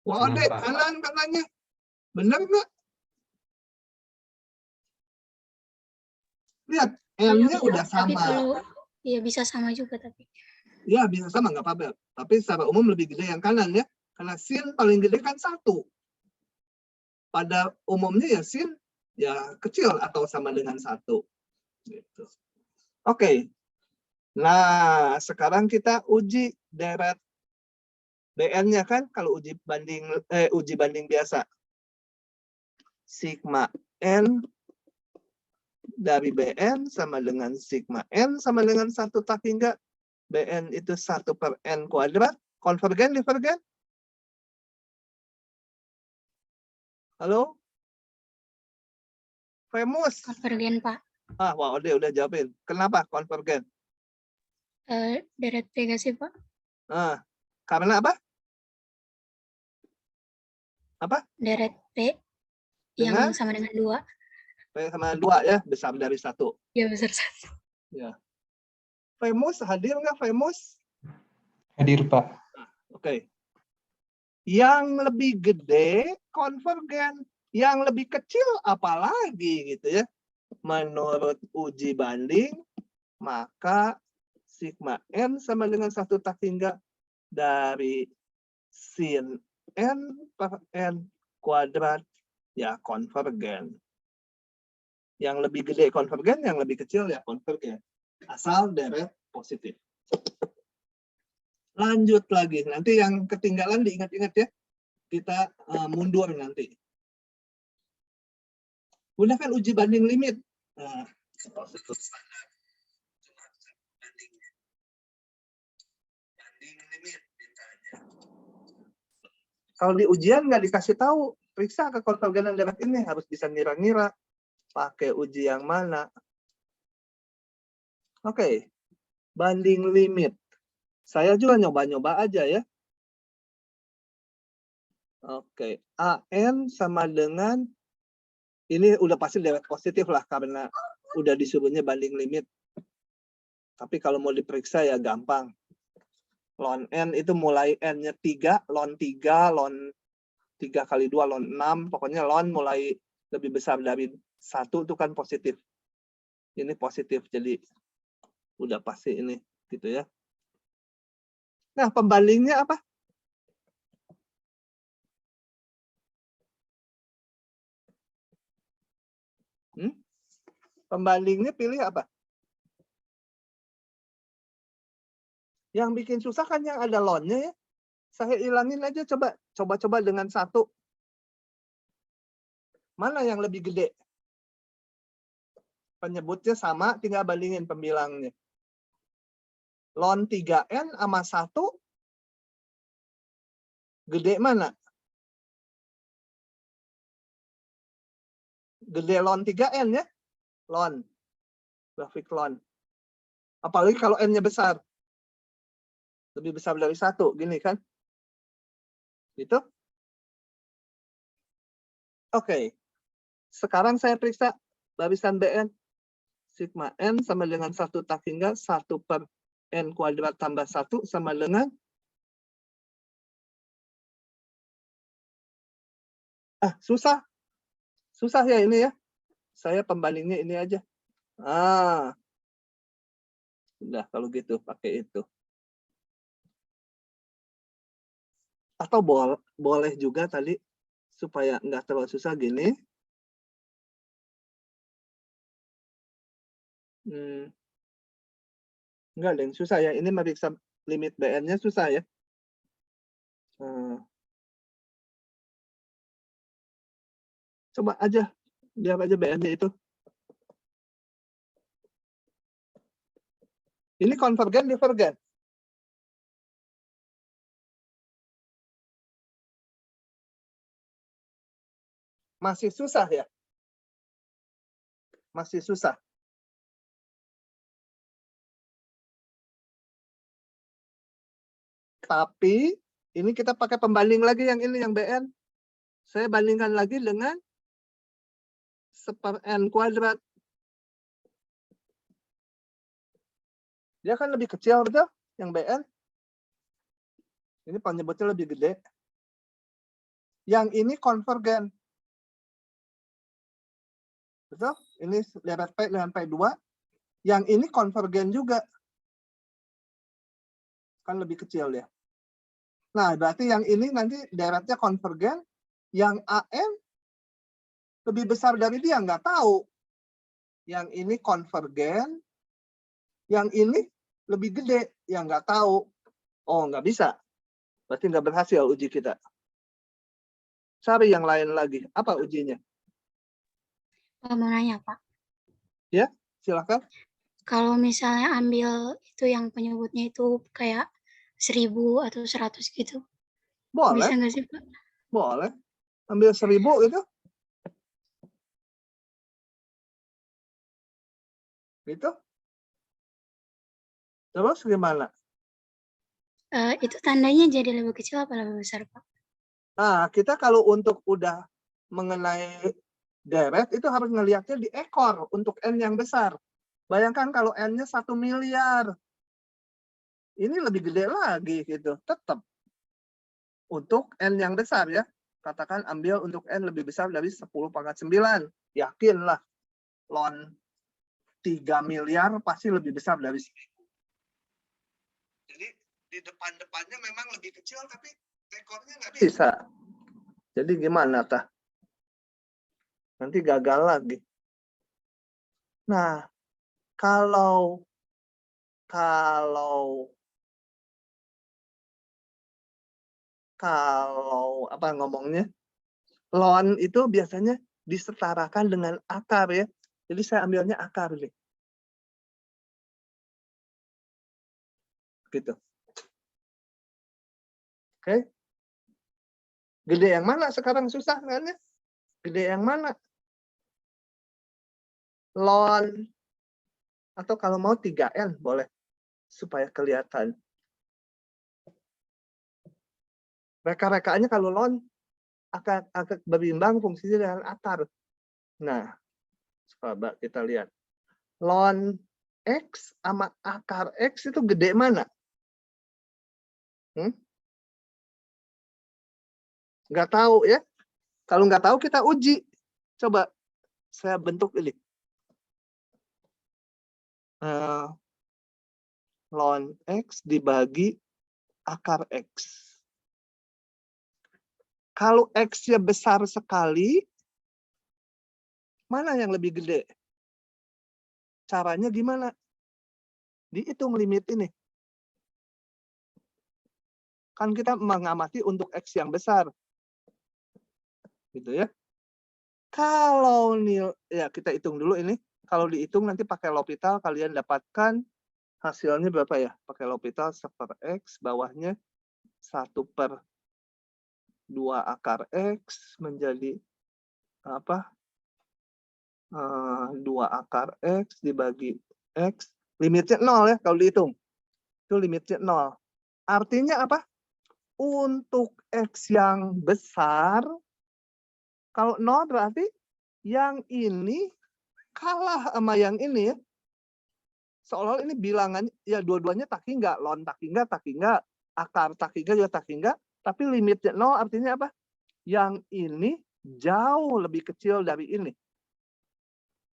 Speaker 1: Ode
Speaker 4: Kanan, Pak.
Speaker 1: kanan katanya. Bener nggak? Lihat, M-nya udah
Speaker 2: Tapi
Speaker 1: sama.
Speaker 2: kalau ya bisa sama juga tapi.
Speaker 1: Ya bisa sama nggak apa-apa. Tapi secara umum lebih gede yang kanan ya. Karena sin paling gede kan 1. Pada umumnya ya sin ya kecil atau sama dengan 1. Gitu. Oke. Nah, sekarang kita uji deret BN-nya kan kalau uji banding biasa. Sigma N dari BN sama dengan sigma N sama dengan 1 tak hingga BN itu 1 per N kuadrat. Konvergen, divergen? Halo? Famous?
Speaker 2: Konvergen, Pak.
Speaker 1: Udah jawabin. Kenapa konvergen?
Speaker 2: Deret negasi, Pak.
Speaker 1: Karena apa? Apa?
Speaker 2: Deret P
Speaker 1: Dengan?
Speaker 2: yang sama dengan 2.
Speaker 1: P sama 2 ya, besar dari 1.
Speaker 2: Ya, besar 1.
Speaker 1: Ya. Famous hadir nggak Famous?
Speaker 9: Hadir, Pak.
Speaker 1: Oke. Yang lebih gede konvergen, yang lebih kecil apalagi gitu ya. Menurut uji banding, maka sigma N sama dengan 1 tak hingga dari sin N per N kuadrat ya konvergen. Yang lebih gede konvergen, yang lebih kecil ya konvergen. Asal deret positif. Lanjut lagi. Nanti yang ketinggalan diingat-ingat ya. Kita mundur nanti. Gunakan uji banding limit. Prosedur standar. Banding limit ditanya. Kalau di ujian nggak dikasih tahu, periksa kekonvergenan deret ini harus bisa ngira-ngira pakai uji yang mana. Oke. Banding limit. Saya juga nyoba-nyoba aja ya. Oke, AN sama dengan, ini udah pasti deret positif lah karena udah disuruhnya banding limit. Tapi kalau mau diperiksa ya gampang. Ln N itu mulai N-nya 3, ln 3, ln 3 kali 2, ln 6. Pokoknya ln mulai lebih besar dari 1 itu kan positif. Ini positif, jadi udah pasti ini gitu ya. Nah, pembandingnya apa? Pembandingnya pilih apa? Yang bikin susah kan yang ada ln-nya ya. Saya ilangin aja coba dengan 1. Mana yang lebih gede? Penyebutnya sama, tinggal bandingin pembilangnya. Ln 3N sama 1, gede mana? Gede ln 3N ya? Ln. Grafik ln. Apalagi kalau N-nya besar. Lebih besar dari 1, gini kan? Gitu? Oke. Sekarang saya periksa barisan BN. Sigma N sama dengan 1 tak hingga 1 per N kuadrat tambah 1 sama dengan susah. Susah ya ini ya. Saya pembandingnya ini aja. Udah kalau gitu pakai itu. Atau boleh juga tadi supaya nggak terlalu susah gini. Enggak ada yang susah ya. Ini meriksa limit BN-nya susah ya. Coba aja. Biar aja BN-nya itu. Ini konvergen, divergen. Masih susah ya? Masih susah. Tapi ini kita pakai pembanding lagi yang ini, yang BN. Saya bandingkan lagi dengan 1/n kuadrat. Dia kan lebih kecil, betul? Yang BN. Ini penyebutnya lebih gede. Yang ini konvergen. Betul? Ini deret P dengan P2. Yang ini konvergen juga. Kan lebih kecil ya. Nah, berarti yang ini nanti deretnya konvergen. Yang AN lebih besar dari dia, nggak tahu. Yang ini konvergen. Yang ini lebih gede, yang nggak tahu. Oh, nggak bisa. Berarti nggak berhasil uji kita. Cari yang lain lagi. Apa ujinya?
Speaker 2: Mau nanya, Pak.
Speaker 1: Ya, silakan.
Speaker 2: Kalau misalnya ambil itu yang penyebutnya itu kayak 1000 atau 100 gitu.
Speaker 1: Boleh.
Speaker 2: Bisa nggak sih, Pak?
Speaker 1: Boleh. Ambil 1000 itu. Gitu. Terus gimana?
Speaker 2: Itu tandanya jadi lebih kecil apa lebih besar, Pak?
Speaker 1: Nah, kita kalau untuk udah mengenai deret, itu harus ngelihatnya di ekor untuk N yang besar. Bayangkan kalau N-nya 1 miliar. Ini lebih gede lagi gitu. Tetap. Untuk N yang besar ya. Katakan ambil untuk N lebih besar dari 10⁻⁹. Yakinlah. Ln 3 miliar pasti lebih besar dari 1000. Jadi di depan-depannya memang lebih kecil, tapi ekornya nggak bisa. Jadi gimana tah? Nanti gagal lagi. Nah, kalau apa ngomongnya? Ln itu biasanya disetarakan dengan akar ya. Jadi saya ambilnya akar nih. Gitu. Oke. Gede yang mana sekarang susah kan ya? Gede yang mana? Ln atau kalau mau 3N boleh supaya kelihatan. Reka-rekaannya kalau ln akan berimbang fungsinya dengan akar. Nah, coba kita lihat. Ln X sama akar X itu gede mana? Nggak tahu ya. Kalau nggak tahu kita uji. Coba saya bentuk ini. Ln X dibagi akar X. Kalau X-nya besar sekali, mana yang lebih gede? Caranya gimana? Dihitung limit ini. Kan kita mengamati untuk X yang besar. Gitu ya. Kalau ya kita hitung dulu ini. Kalau dihitung nanti pakai L'Hopital kalian dapatkan hasilnya berapa ya? Pakai L'Hopital 1/X, bawahnya 1/2 akar X menjadi apa? 2 akar X dibagi X. Limitnya 0 ya kalau dihitung. Itu limitnya 0. Artinya apa? Untuk X yang besar, kalau 0 berarti yang ini kalah sama yang ini ya. Seolah-olah ini bilangannya, ya dua-duanya tak hingga, ln tak hingga, akar tak hingga juga tak hingga, tapi limitnya 0 artinya apa? Yang ini jauh lebih kecil dari ini.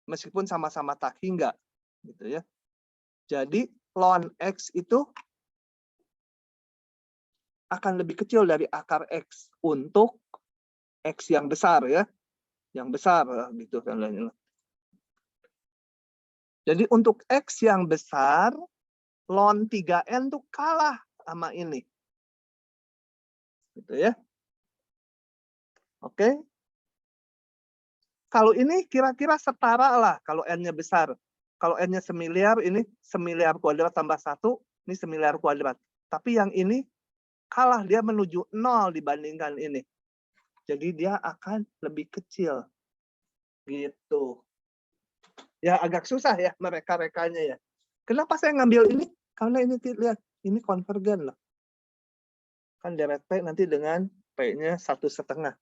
Speaker 1: Meskipun sama-sama tak hingga. Gitu ya. Jadi ln X itu akan lebih kecil dari akar X untuk X yang besar ya. Yang besar gitu kan. Jadi untuk X yang besar, ln 3N tuh kalah sama ini. Gitu ya. Oke. Kalau ini kira-kira setara lah kalau N-nya besar. Kalau N-nya semiliar, ini semiliar kuadrat tambah 1, ini semiliar kuadrat. Tapi yang ini kalah, dia menuju 0 dibandingkan ini. Jadi dia akan lebih kecil. Gitu. Ya agak susah ya mereka-rekanya ya. Kenapa saya ngambil ini? Karena ini lihat, ini konvergen loh. Kan deret P nanti dengan P-nya 1,5.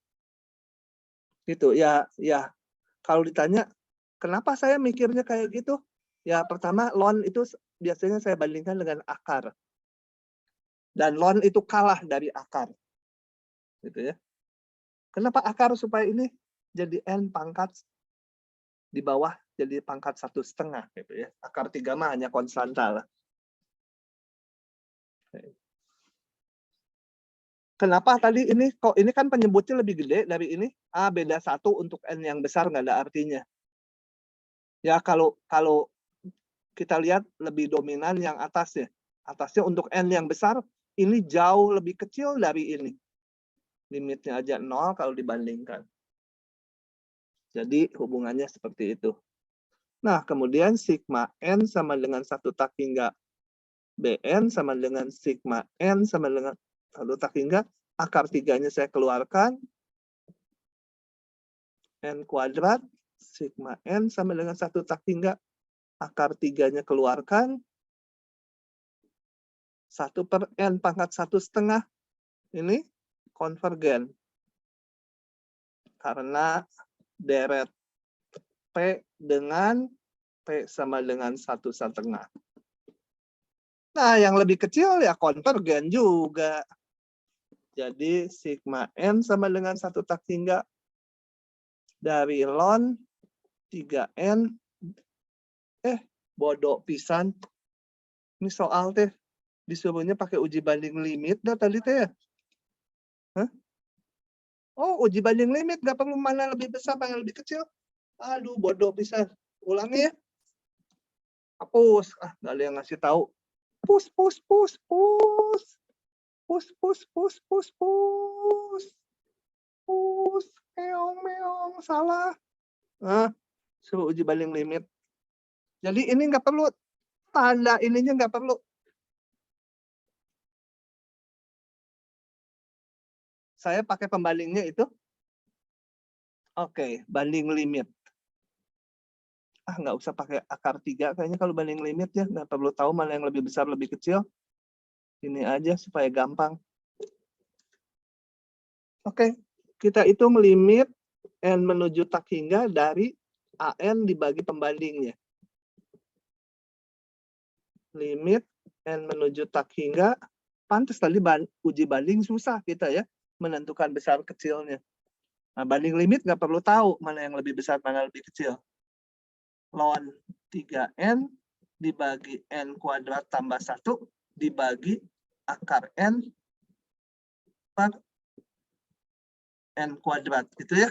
Speaker 1: Gitu ya, ya. Kalau ditanya kenapa saya mikirnya kayak gitu? Ya pertama ln itu biasanya saya bandingkan dengan akar. Dan ln itu kalah dari akar. Gitu ya. Kenapa akar? Supaya ini jadi N pangkat di bawah jadi pangkat 1,5 gitu ya. Akar 3 mah hanya konstanta lah. Kenapa tadi ini kok ini kan penyebutnya lebih gede dari ini? Beda 1 untuk N yang besar nggak ada artinya. Ya kalau kita lihat lebih dominan yang atasnya. Atasnya untuk N yang besar ini jauh lebih kecil dari ini. Limitnya aja 0 kalau dibandingkan. Jadi hubungannya seperti itu. Nah, kemudian sigma N sama dengan 1 tak hingga Bn sama dengan sigma N sama dengan 1 tak hingga akar 3-nya saya keluarkan. N kuadrat sigma N sama dengan 1 tak hingga akar 3-nya keluarkan. 1/N pangkat 1,5 ini konvergen. Karena deret P dengan P sama dengan 1,5. Nah, yang lebih kecil ya konvergen juga. Jadi sigma N sama dengan 1 tak hingga dari ln 3N. Bodoh pisan. Ini soal teh disuruhnya pakai uji banding limit dah tadi teh ya. Hah? Oh, uji banding limit nggak perlu mana lebih besar mana lebih kecil. Aduh, bodoh pisan. Ulangi ya. Hapus. Nggak ada yang ngasih tahu. Pus. Meong. Salah. Suruh uji banding limit. Jadi ini nggak perlu. Tanda ininya nggak perlu. Saya pakai pembandingnya itu. Oke, banding limit. Nggak usah pakai akar 3. Kayaknya kalau banding limit ya, nggak perlu tahu mana yang lebih besar, lebih kecil. Ini aja supaya gampang. Oke, kita hitung limit N menuju tak hingga dari AN dibagi pembandingnya. Limit N menuju tak hingga, pantas tadi uji banding susah kita ya, menentukan besar kecilnya. Nah, banding limit nggak perlu tahu mana yang lebih besar, mana lebih kecil. Ln 3N dibagi N kuadrat tambah 1 dibagi akar N per N kuadrat gitu ya.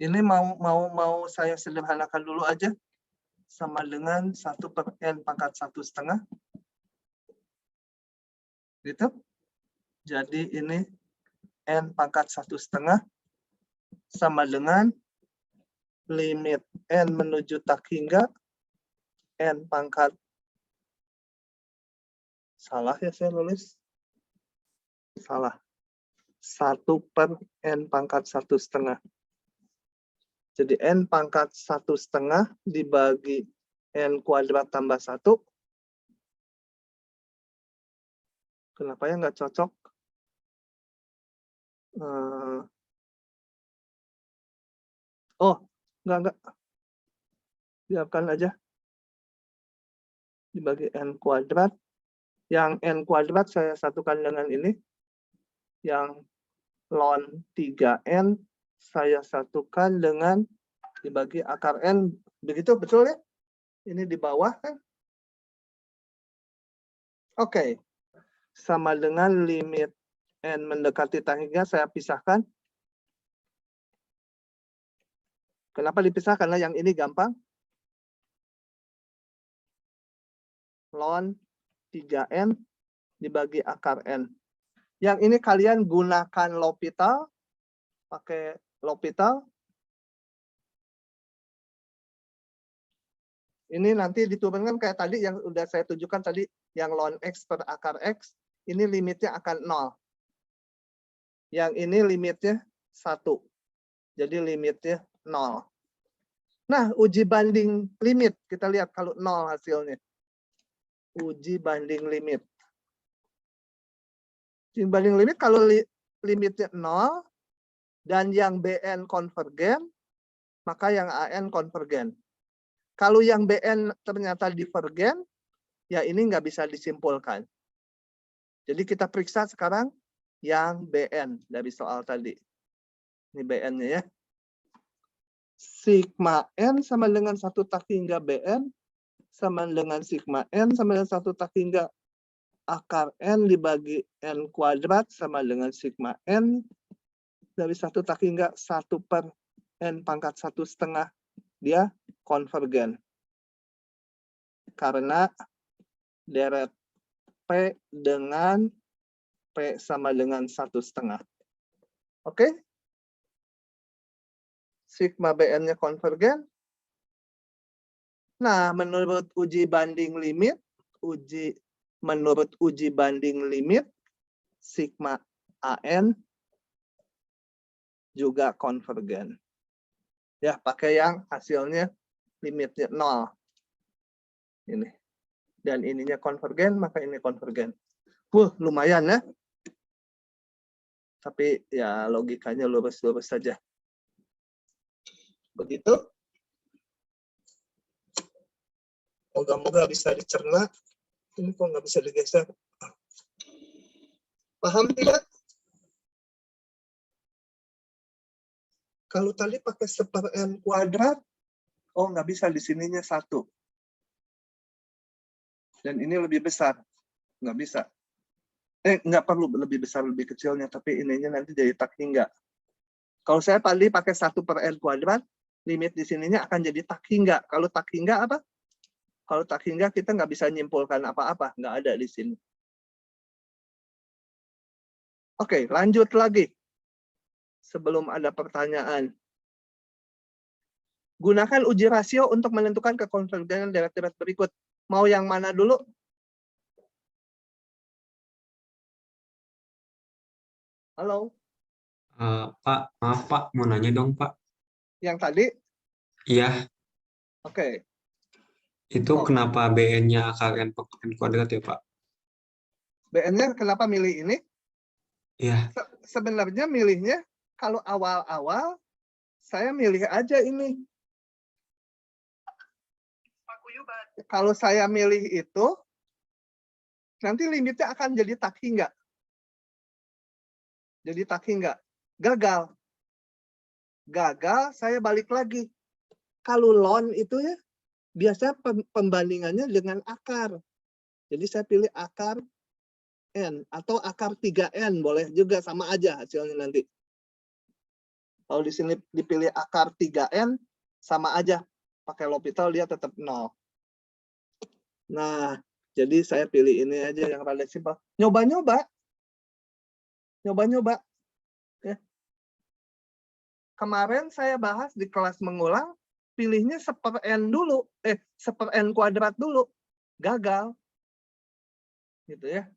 Speaker 1: Ini mau saya sederhanakan dulu aja. Sama dengan 1/N pangkat 1,5. Gitu. Jadi ini N pangkat 1,5 sama dengan limit N menuju tak hingga N pangkat, salah ya saya nulis, salah, 1/N pangkat 1,5. Jadi N pangkat 1,5 dibagi N kuadrat tambah 1 Kenapa ya nggak cocok? Oh, enggak. Biarkan aja. Dibagi N kuadrat. Yang N kuadrat saya satukan dengan ini. Yang ln 3N saya satukan dengan dibagi akar N. Begitu, betul ya? Ini di bawah kan? Oke. Sama dengan limit N mendekati tangga saya pisahkan. Kenapa dipisah? Karena yang ini gampang. Ln 3N dibagi akar N. Yang ini kalian gunakan L'Hopital. Pakai L'Hopital. Ini nanti diturunkan kayak tadi yang udah saya tunjukkan tadi. Yang ln X per akar X. Ini limitnya akan 0. Yang ini limitnya 1. Jadi limitnya 0. Nah, uji banding limit. Kita lihat kalau 0 hasilnya. Uji banding limit. Uji banding limit kalau limitnya 0 dan yang BN konvergen, maka yang AN konvergen. Kalau yang BN ternyata divergen, ya ini nggak bisa disimpulkan. Jadi kita periksa sekarang yang BN dari soal tadi. Ini BN-nya ya. Sigma N sama dengan 1 tak hingga BN sama dengan sigma N sama dengan 1 tak hingga akar N dibagi N kuadrat sama dengan sigma N dari 1 tak hingga 1 per N pangkat 1/2. Dia konvergen. Karena deret P dengan P sama dengan 1/2. Oke? Sigma BN-nya konvergen. Nah, menurut uji banding limit, menurut uji banding limit, sigma AN juga konvergen. Ya, pakai yang hasilnya limitnya 0. Ini. Dan ininya konvergen, maka ini konvergen. Lumayan ya. Tapi ya logikanya lurus-lurus saja. Begitu. Moga-moga bisa dicerna. Ini kok nggak bisa digeser. Paham tidak? Kalau tadi pakai 1/n kuadrat, oh nggak bisa, di sininya 1. Dan ini lebih besar. Nggak bisa. Nggak perlu lebih besar, lebih kecilnya, tapi ininya nanti jadi tak hingga. Kalau saya tadi pakai 1/n kuadrat, limit di sininya akan jadi tak hingga. Kalau tak hingga apa? Kalau tak hingga kita nggak bisa nyimpulkan apa-apa, nggak ada di sini. Oke, lanjut lagi. Sebelum ada pertanyaan. Gunakan uji rasio untuk menentukan kekonvergenan deret-deret berikut. Mau yang mana dulu? Halo?
Speaker 6: Pak, maaf Pak, mau nanya dong Pak.
Speaker 1: Yang tadi?
Speaker 6: Iya,
Speaker 1: Oke.
Speaker 6: itu kenapa BN-nya akar N per N kuadrat ya Pak?
Speaker 1: BN-nya kenapa milih ini?
Speaker 6: Iya.
Speaker 1: Sebenarnya milihnya, kalau awal-awal, saya milih aja ini. Kalau saya milih itu, nanti limitnya akan jadi tak hingga. Jadi tak hingga. Gagal. Gagal, saya balik lagi. Kalau ln itu ya, biasanya pembandingannya dengan akar. Jadi saya pilih akar N. Atau akar 3N, boleh juga, sama aja hasilnya nanti. Kalau di sini dipilih akar 3N, sama aja. Pakai L'Hopital dia tetap 0. Nah, jadi saya pilih ini aja yang rada simpel. Nyoba-nyoba. Nyoba-nyoba. Ya. Kemarin saya bahas di kelas mengulang, pilihnya 1/n dulu. 1/n kuadrat dulu. Gagal. Gitu ya.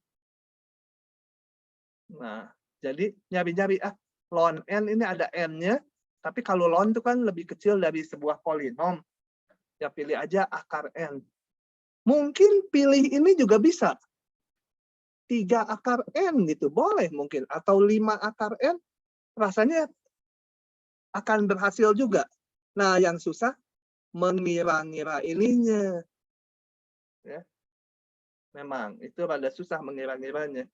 Speaker 1: Nah, jadi nyari-nyari, ln n ini ada n-nya, tapi kalau ln itu kan lebih kecil dari sebuah polinom. Ya pilih aja akar n. Mungkin pilih ini juga bisa. 3 akar N gitu, boleh mungkin. Atau 5 akar N, rasanya akan berhasil juga. Nah, yang susah mengira-ngira ininya. Ya. Memang, itu rada susah mengira-ngiranya.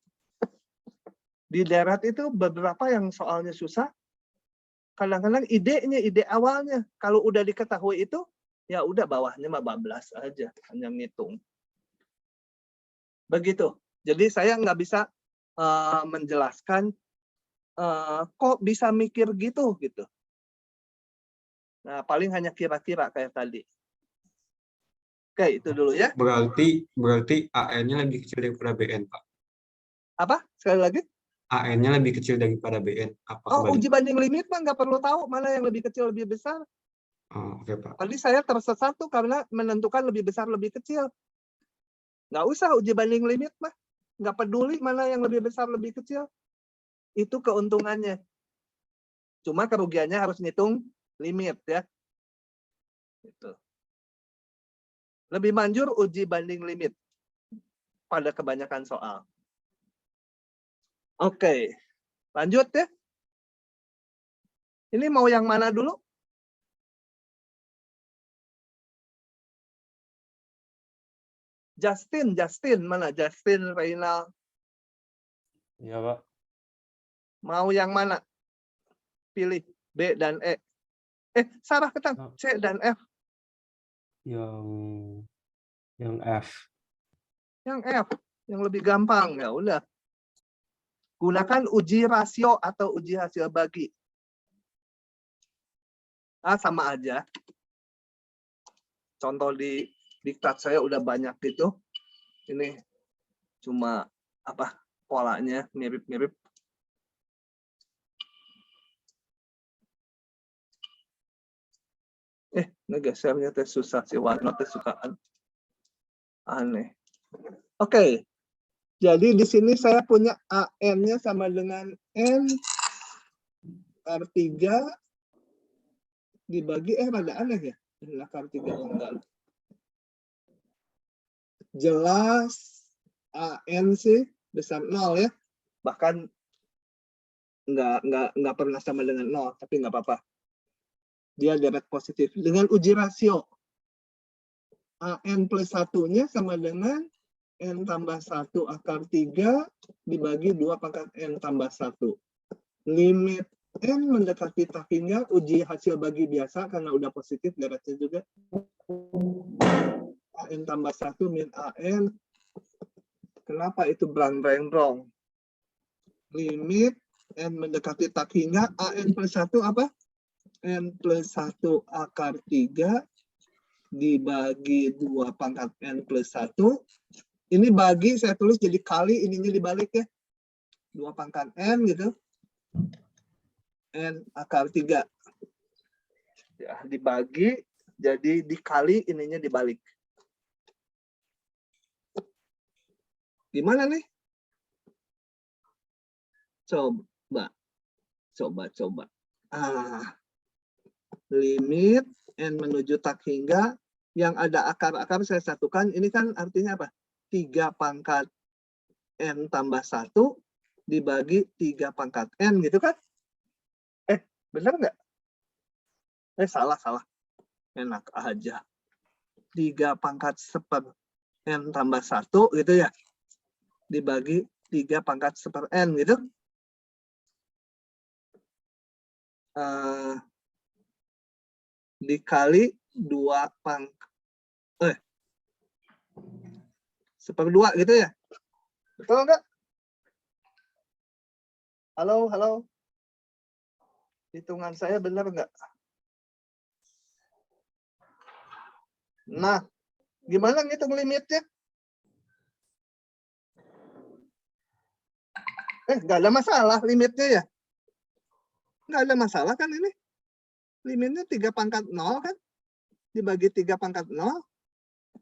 Speaker 1: Di darat itu beberapa yang soalnya susah, kadang-kadang idenya, ide awalnya. Kalau udah diketahui itu, ya udah bawahnya mah bablas aja, hanya ngitung. Begitu. Jadi saya nggak bisa menjelaskan kok bisa mikir gitu. Nah, paling hanya kira-kira kayak tadi. Oke, itu dulu ya.
Speaker 6: Berarti AN-nya lebih kecil daripada BN, Pak.
Speaker 1: Apa? Sekali lagi.
Speaker 6: AN-nya lebih kecil daripada BN. Apa
Speaker 1: Oh,
Speaker 6: kebalik?
Speaker 1: uji banding limit mah nggak perlu tahu mana yang lebih kecil, lebih besar.
Speaker 6: Oh, oke, Pak.
Speaker 1: Tadi saya tersesat tuh karena menentukan lebih besar, lebih kecil. Nggak usah uji banding limit mah. Nggak peduli mana yang lebih besar, lebih kecil. Itu keuntungannya. Cuma kerugiannya harus ngitung limit ya. Gitu. Lebih manjur uji banding limit pada kebanyakan soal. Oke, lanjut ya. Ini mau yang mana dulu? Justin mana? Justin, Reynal.
Speaker 4: Iya, Pak.
Speaker 1: Mau yang mana? Pilih B dan E. Sarah Ketang, C dan F.
Speaker 4: Yang F.
Speaker 1: Yang F, yang lebih gampang. Ya udah. Gunakan uji rasio atau uji hasil bagi. Sama aja. Contoh di diktat saya udah banyak gitu. Ini cuma polanya mirip-mirip. Ngegesernya teh susah sih, warna teh sukaan. Aneh. Oke. Jadi di sini saya punya AN-nya sama dengan N akar 3 dibagi rada aneh ya. N akar 3 enggak. Jelas AN sih besar 0 ya. Bahkan nggak pernah sama dengan 0, tapi nggak apa-apa. Dia deret positif. Dengan uji rasio, AN plus 1-nya sama dengan N tambah 1 akar 3 dibagi 2 pangkat N tambah 1. Limit N mendekati tak hingga, uji hasil bagi biasa karena udah positif deretnya juga. AN tambah 1 min AN. Kenapa itu brang-brang? Limit N mendekati tak hingga, AN plus 1 apa? N plus 1 akar 3 dibagi 2 pangkat N plus 1. Ini bagi, saya tulis jadi kali, ininya dibalik ya. 2 pangkat N gitu. N akar 3. Ya, dibagi, jadi dikali, ininya dibalik. Gimana nih? Coba. Limit N menuju tak hingga, yang ada akar-akar saya satukan, ini kan artinya apa? 3 pangkat N tambah 1 dibagi 3 pangkat N gitu kan? Benar nggak? Salah. Enak aja. 3 pangkat seper N tambah 1 gitu ya. Dibagi 3 pangkat seper N gitu. Dikali 2 pangkat seper 2 gitu ya. Betul nggak? Halo. Hitungan saya benar nggak? Nah, gimana ngitung limitnya? Nggak ada masalah limitnya ya? Nggak ada masalah kan ini? Limitnya 3 pangkat 0 kan? Dibagi 3 pangkat 0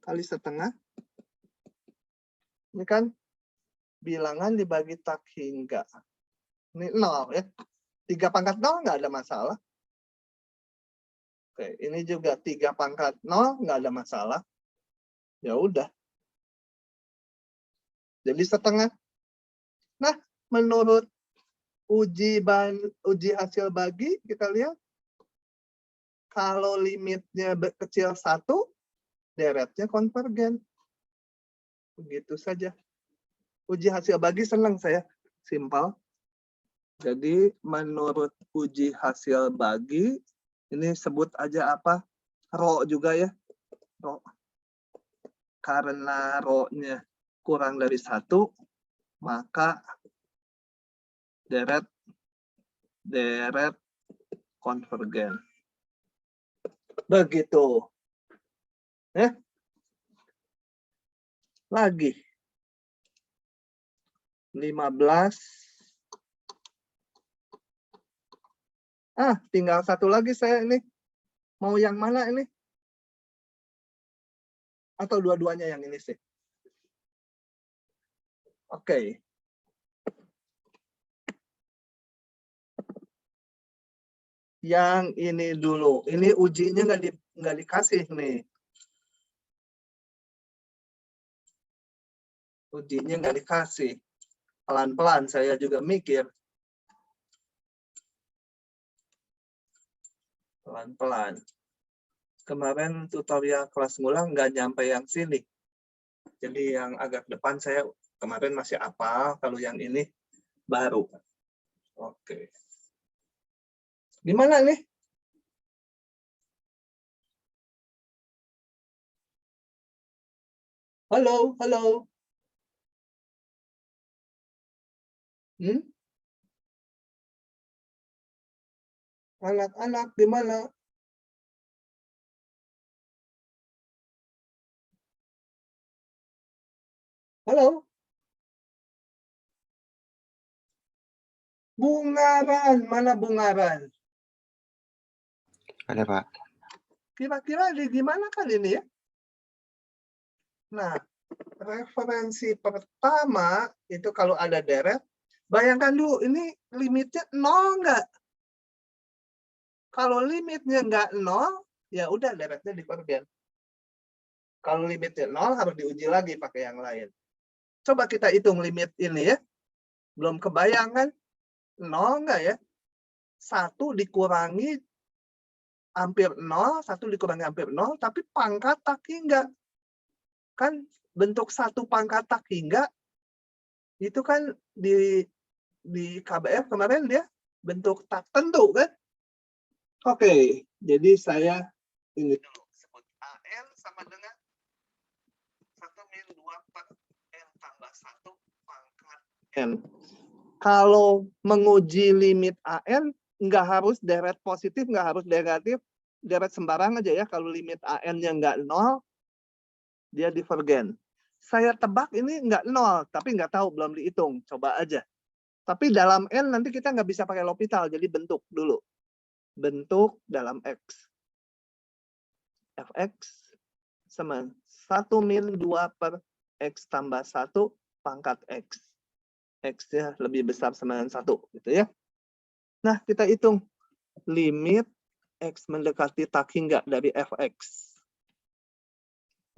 Speaker 1: kali setengah. Ini kan bilangan dibagi tak hingga. Ini 0 ya. 3 pangkat 0 nggak ada masalah. Oke, ini juga 3 pangkat 0 nggak ada masalah. Ya udah. Jadi setengah. Nah, menurut uji hasil bagi, kita lihat kalau limitnya kecil 1, deretnya konvergen. Begitu saja. Uji hasil bagi senang saya, simpel. Jadi menurut uji hasil bagi, ini sebut aja apa? Rho juga ya. Rho. Karena rho-nya kurang dari 1, maka deret konvergen. Begitu. Ya. Lagi. 15. Tinggal satu lagi saya ini. Mau yang mana ini? Atau dua-duanya yang ini sih? Oke. Yang ini dulu. Ini ujinya nggak dikasih nih. Ujinya nggak dikasih. Pelan-pelan saya juga mikir. Pelan-pelan. Kemarin tutorial kelas ngulang nggak nyampe yang sini. Jadi yang agak depan saya kemarin masih hafal, kalau yang ini baru. Oke. Gimana nih? Halo, halo. Anak-anak di mana? Halo? Bungaran, mana Bungaran?
Speaker 6: Ada, Pak.
Speaker 1: Kira-kira di gimana kan ini ya? Nah, referensi pertama itu kalau ada deret, bayangkan dulu ini limitnya 0 nggak? Kalau limitnya nggak 0, ya udah deretnya dikonvergen. Kalau limitnya 0 harus diuji lagi pakai yang lain. Coba kita hitung limit ini ya. Belum kebayang kan? 0 nggak ya? 1 dikurangi hampir 0, 1 dikurangi hampir 0, tapi pangkat tak hingga. Kan bentuk 1 pangkat tak hingga, itu kan di KBF kemarin dia bentuk tak tentu kan? Oke, jadi saya ini dulu. Sebut AN sama dengan 1-2 per N tambah 1 pangkat N. Kalau menguji limit AN, nggak harus deret positif, nggak harus negatif, deret sembarang aja ya. Kalau limit AN-nya nggak 0, dia divergen. Saya tebak ini nggak 0, tapi nggak tahu, belum dihitung. Coba aja. Tapi dalam N nanti kita nggak bisa pakai L'Hopital, jadi bentuk dulu. Bentuk dalam X. Fx sama 1-2 per X tambah 1 pangkat X. X-nya lebih besar sama dengan 1, gitu ya. Nah, kita hitung limit X mendekati tak hingga dari Fx.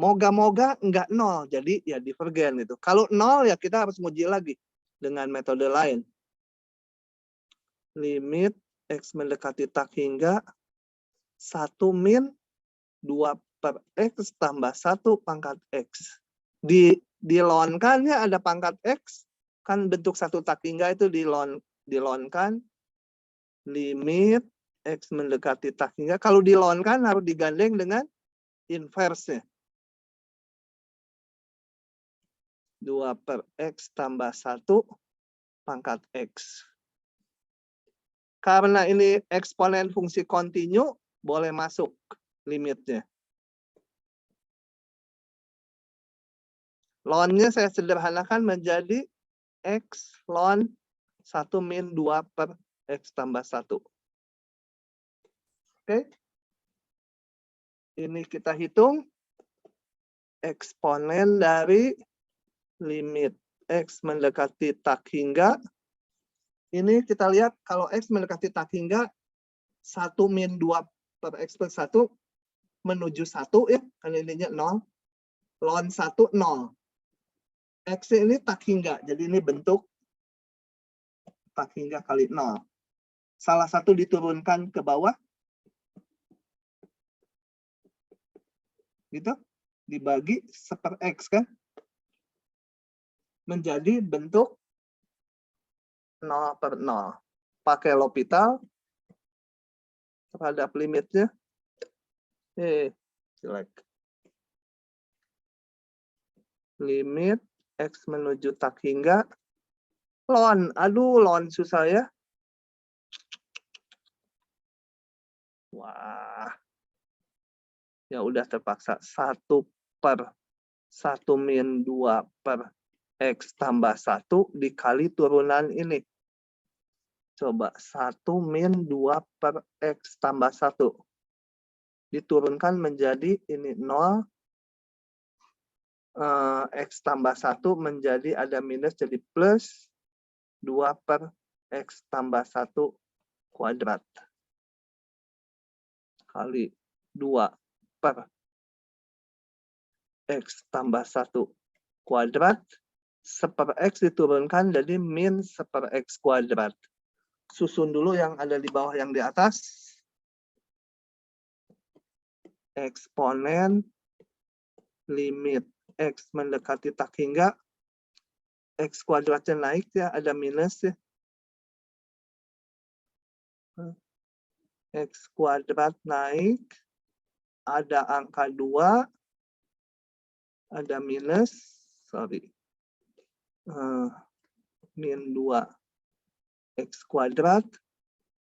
Speaker 1: Moga-moga enggak 0, jadi ya divergen itu. Kalau 0 ya kita harus nguji lagi dengan metode lain. Limit X mendekati tak hingga 1-2 per X tambah 1 pangkat X. Dilonkannya ada pangkat X, kan bentuk 1 tak hingga itu dilonkan. Limit X mendekati tak hingga. Kalau dilonkan harus digandeng dengan inverse-nya. 2 per X tambah 1 pangkat X. Karena ini eksponen fungsi kontinu, boleh masuk limitnya. Ln-nya saya sederhanakan menjadi X ln 1-2 per X tambah 1. Oke. Ini kita hitung eksponen dari limit X mendekati tak hingga. Ini kita lihat kalau X mendekati tak hingga 1-2 per X per 1 menuju 1 ya. Kan ininya 0. Ln 1, 0. X ini tak hingga. Jadi ini bentuk tak hingga kali 0. Salah satu diturunkan ke bawah. Gitu. Dibagi 1/x kan. Menjadi bentuk 0/0. Pakai L'Hopital terhadap limitnya. Jelek. Limit X menuju tak hingga ln. Aduh, ln susah ya. Wah. Ya udah terpaksa 1/1-2/X tambah 1 dikali turunan ini. Coba 1-2/X tambah 1. Diturunkan menjadi ini 0. X tambah 1 menjadi ada minus jadi plus 2/X tambah 1 kuadrat. Kali 2/X tambah 1 kuadrat. 1/X diturunkan jadi min 1/X kuadrat. Susun dulu yang ada di bawah yang di atas. Eksponen limit X mendekati tak hingga. X kuadratnya naik ya, ada minus ya. X kuadrat naik. Ada angka 2. Ada minus. Sorry. Min 2. X kuadrat.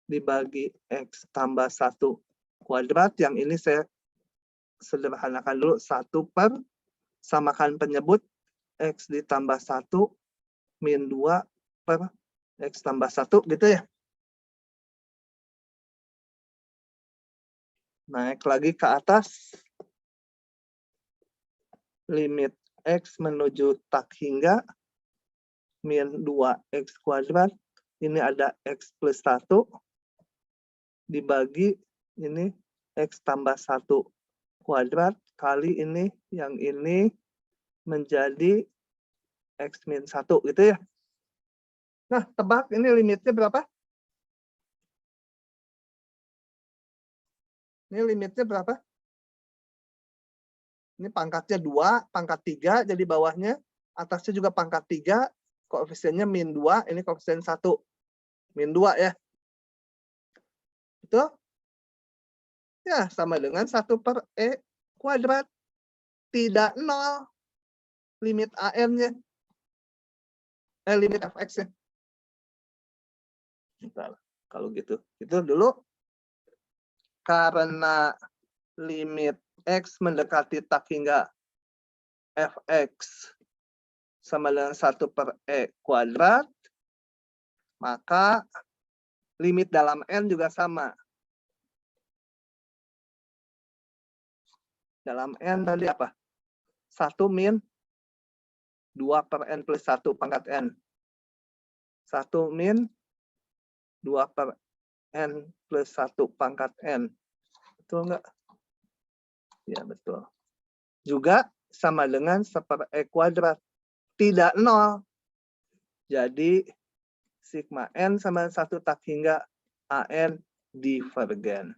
Speaker 1: Dibagi X tambah 1 kuadrat. Yang ini saya sederhanakan dulu. 1/, samakan penyebut. X ditambah 1 min 2/X tambah 1 gitu ya. Naik lagi ke atas. Limit X menuju tak hingga min 2X kuadrat. Ini ada X plus 1 dibagi ini X tambah 1 kuadrat kali ini, yang ini menjadi X min 1 gitu ya. Nah, tebak ini limitnya berapa? Ini limitnya berapa? Ini pangkatnya 2, pangkat 3, jadi bawahnya, atasnya juga pangkat 3, koefisiennya min 2, ini koefisien 1. Min 2 ya. Itu? Ya, sama dengan 1/E kuadrat. Tidak 0. Limit AM-nya. Limit fx-nya. Bentar, kalau gitu. Itu dulu. Karena limit X mendekati tak hingga fx sama dengan 1/E kuadrat, maka limit dalam N juga sama. Dalam N tadi apa? 1 min 2/N plus 1 pangkat N. 1 min 2/N plus 1 pangkat N. Betul nggak? Ya, betul. Juga sama dengan 1/E kuadrat. Tidak 0. Jadi, sigma N sama 1 tak hingga AN divergen.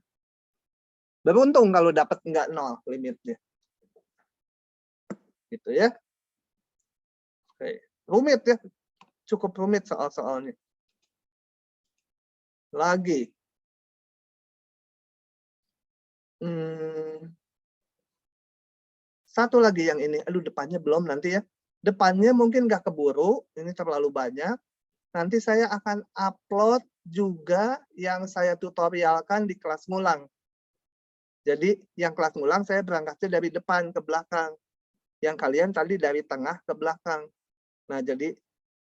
Speaker 1: Beruntung kalau dapat nggak 0 limitnya. Gitu ya. Oke. Rumit ya. Cukup rumit soal-soalnya. Lagi. Satu lagi yang ini. Aduh, depannya belum nanti ya. Depannya mungkin nggak keburu. Ini terlalu banyak. Nanti saya akan upload juga yang saya tutorialkan di kelas ngulang. Jadi yang kelas ngulang saya berangkatnya dari depan ke belakang. Yang kalian tadi dari tengah ke belakang. Nah, jadi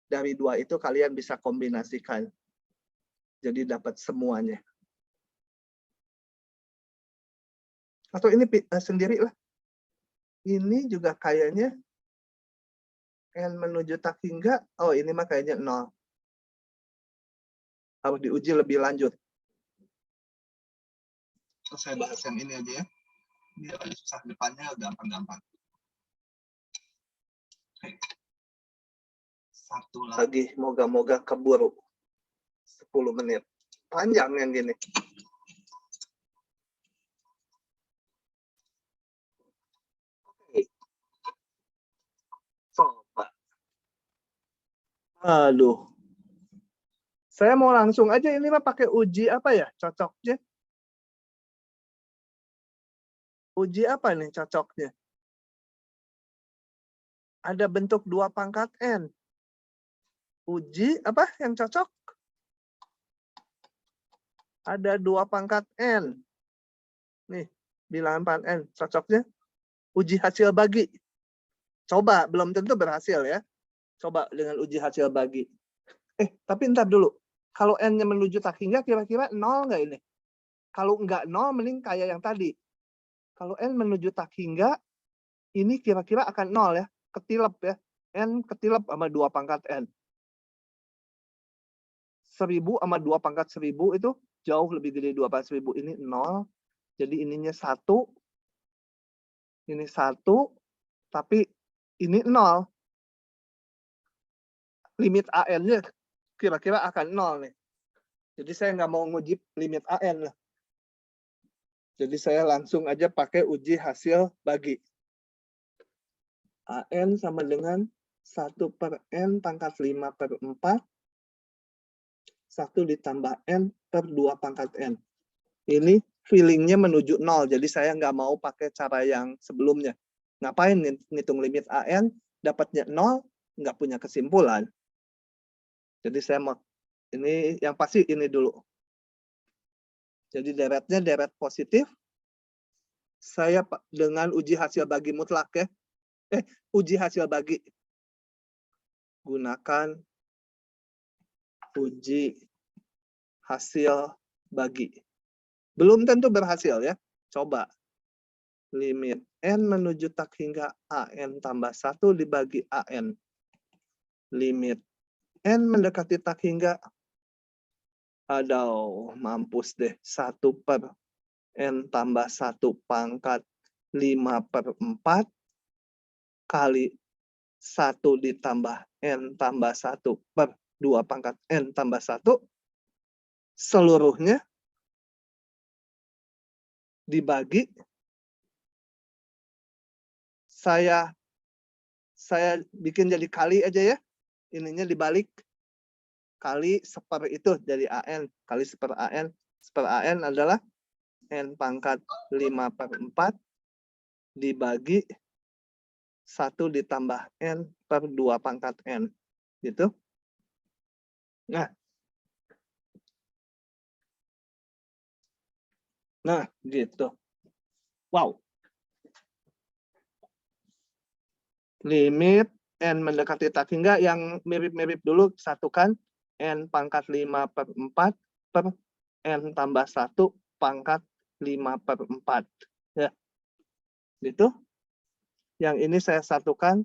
Speaker 1: dari 2 itu kalian bisa kombinasikan. Jadi dapat semuanya. Atau ini sendiri lah. Ini juga kayaknya N menuju tak hingga. Oh, ini mah kayaknya 0. Harus diuji lebih lanjut. Saya bahas yang ini aja ya. Biar susah depannya gampang-gampang. Satu lagi, moga-moga keburu. menit. Panjang yang gini. Oke. Coba. Aduh. Saya mau langsung aja ini mah pakai uji apa ya cocoknya? Uji apa nih cocoknya? Ada bentuk 2 pangkat N. Uji apa yang cocok? Ada 2 pangkat N. Nih, bilangan pangkat N. Cocoknya uji hasil bagi. Coba, belum tentu berhasil ya. Coba dengan uji hasil bagi. Tapi ntar dulu. Kalau N-nya menuju tak hingga, kira-kira 0 nggak ini? Kalau nggak 0, mending kayak yang tadi. Kalau N menuju tak hingga, ini kira-kira akan 0 ya. Ketilep ya. N ketilep sama 2 pangkat N. 1000 sama 2 pangkat 1000 itu jauh lebih gede 2 pangkat 1000. Ini 0. Jadi ininya 1. Ini 1. Tapi ini 0. Limit AN-nya kira-kira akan 0 nih. Jadi saya nggak mau nguji limit AN lah. Jadi saya langsung aja pakai uji hasil bagi. AN sama dengan 1/N pangkat 5/4. 1 ditambah N per 2 pangkat N. Ini feelingnya menuju 0. Jadi saya nggak mau pakai cara yang sebelumnya. Ngapain ngitung limit AN, dapatnya 0, nggak punya kesimpulan. Jadi saya mau, ini yang pasti ini dulu. Jadi deretnya deret positif. Saya dengan uji hasil bagi mutlak ya. Uji hasil bagi. Gunakan uji hasil bagi. Belum tentu berhasil ya. Coba. Limit N menuju tak hingga AN tambah 1 dibagi AN. Limit N mendekati tak hingga. Aduh, mampus deh. 1/N tambah 1 pangkat 5/4 kali 1 ditambah N tambah 1 per 2 pangkat N tambah 1. Seluruhnya dibagi. Saya bikin jadi kali aja ya. Ininya dibalik. Kali seper itu jadi AN. Kali seper AN. Seper AN adalah N pangkat 5/4 dibagi 1 ditambah N per 2 pangkat N. Gitu. Nah, gitu. Wow. Limit N mendekati tak hingga yang mirip-mirip dulu satukan. N pangkat 5/4 per N tambah 1 pangkat 5/4. Ya. Gitu. Yang ini saya satukan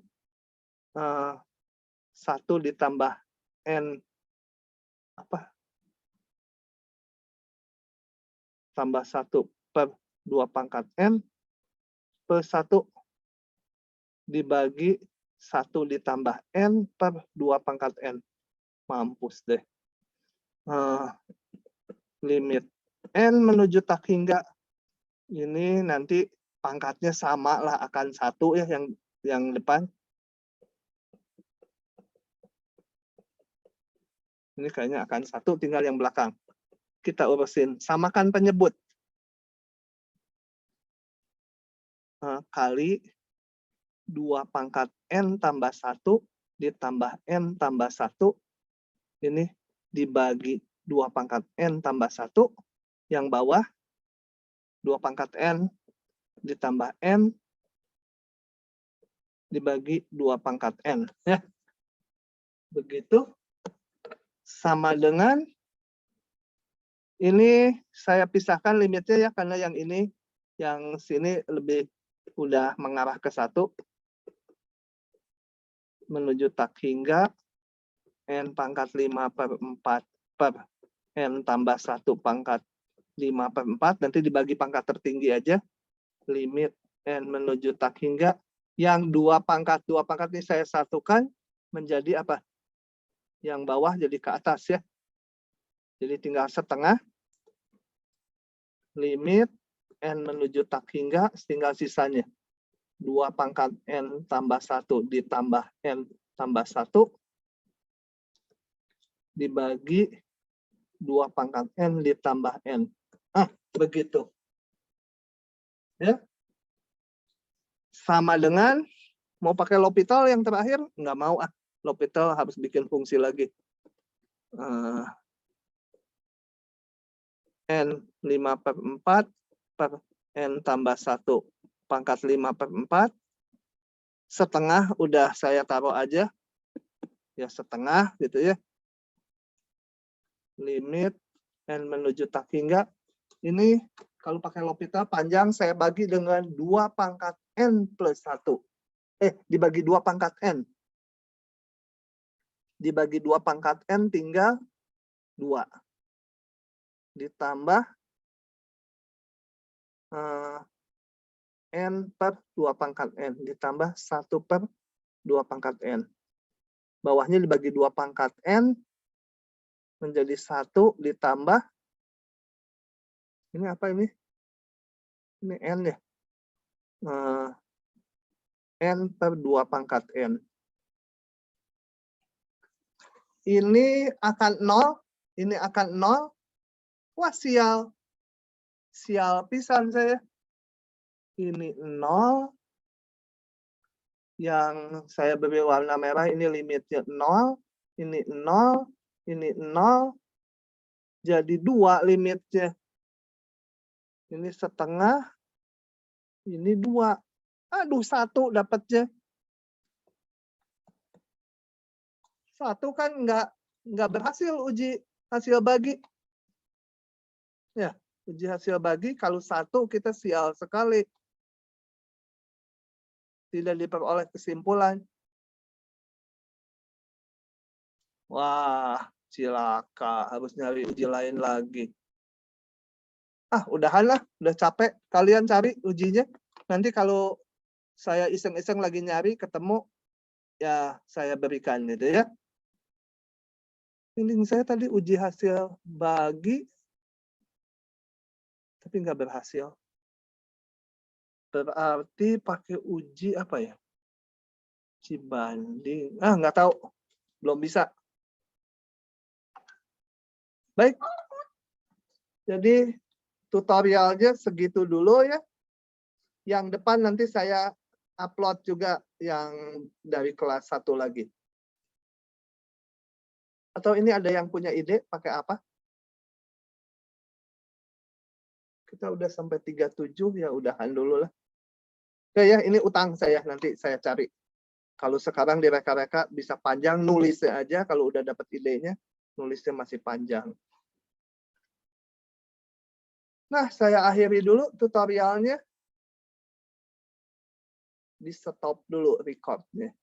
Speaker 1: 1 ditambah N tambah 1 per 2 pangkat N per 1 dibagi 1 ditambah N per 2 pangkat N. Mampus deh. Limit N menuju tak hingga. Ini nanti pangkatnya sama lah, akan 1 ya yang depan. Ini kayaknya akan 1, tinggal yang belakang. Kita urusin. Samakan penyebut. Kali 2 pangkat N tambah 1 ditambah N tambah 1. Ini dibagi 2 pangkat N tambah 1. Yang bawah 2 pangkat N ditambah N dibagi 2 pangkat N. Ya. Begitu. Sama dengan ini saya pisahkan limitnya ya, karena yang ini, yang sini lebih udah mengarah ke 1. Menuju tak hingga N pangkat 5/4 per N tambah 1 pangkat 5/4. Nanti dibagi pangkat tertinggi aja. Limit N menuju tak hingga. Yang 2 pangkat ini saya satukan menjadi apa? Yang bawah jadi ke atas ya. Jadi tinggal setengah. Limit N menuju tak hingga, tinggal sisanya. 2 pangkat N tambah 1 ditambah N tambah 1 dibagi 2 pangkat N ditambah N. Begitu. Ya. Sama dengan mau pakai L'Hopital yang terakhir? Nggak mau. L'Hopital harus bikin fungsi lagi. N 5/4 per N tambah 1 pangkat 5/4. Setengah udah saya taruh aja. Ya setengah gitu ya. Limit N menuju tak hingga. Ini kalau pakai L'Hopital panjang saya bagi dengan 2 pangkat N plus 1. Dibagi 2 pangkat N. Dibagi 2 pangkat N tinggal 2. Ditambah N per 2 pangkat N. Ditambah 1 per 2 pangkat N. Bawahnya dibagi 2 pangkat N. Menjadi 1 ditambah. Ini apa ini? Ini N ya. N per 2 pangkat N. Ini akan 0. Ini akan 0. Wah, sial. Sial pisan saya. Ini 0. Yang saya beri warna merah ini limitnya 0. Ini 0. Ini 0. Jadi 2 limitnya. Ini setengah. Ini 2. Aduh, 1 dapatnya. 1 kan nggak berhasil uji hasil bagi. Ya, uji hasil bagi kalau 1 kita sial sekali. Tidak diperoleh kesimpulan. Wah, cilaka. Harus nyari uji lain lagi. Udahan lah. Udah capek. Kalian cari ujinya. Nanti kalau saya iseng-iseng lagi nyari, ketemu, ya saya berikan gitu ya. Ini saya tadi uji hasil bagi, tapi nggak berhasil. Berarti pakai uji apa ya? Uji banding. Nggak tahu. Belum bisa. Baik. Jadi tutorialnya segitu dulu ya. Yang depan nanti saya upload juga yang dari kelas 1 lagi. Atau ini ada yang punya ide pakai apa? Kita udah sampai 37 ya udahan dulu lah. Oke ya, ini utang saya nanti saya cari. Kalau sekarang direka-reka bisa panjang, nulisnya aja. Kalau udah dapat idenya, nulisnya masih panjang. Nah, saya akhiri dulu tutorialnya. Di stop dulu recordnya.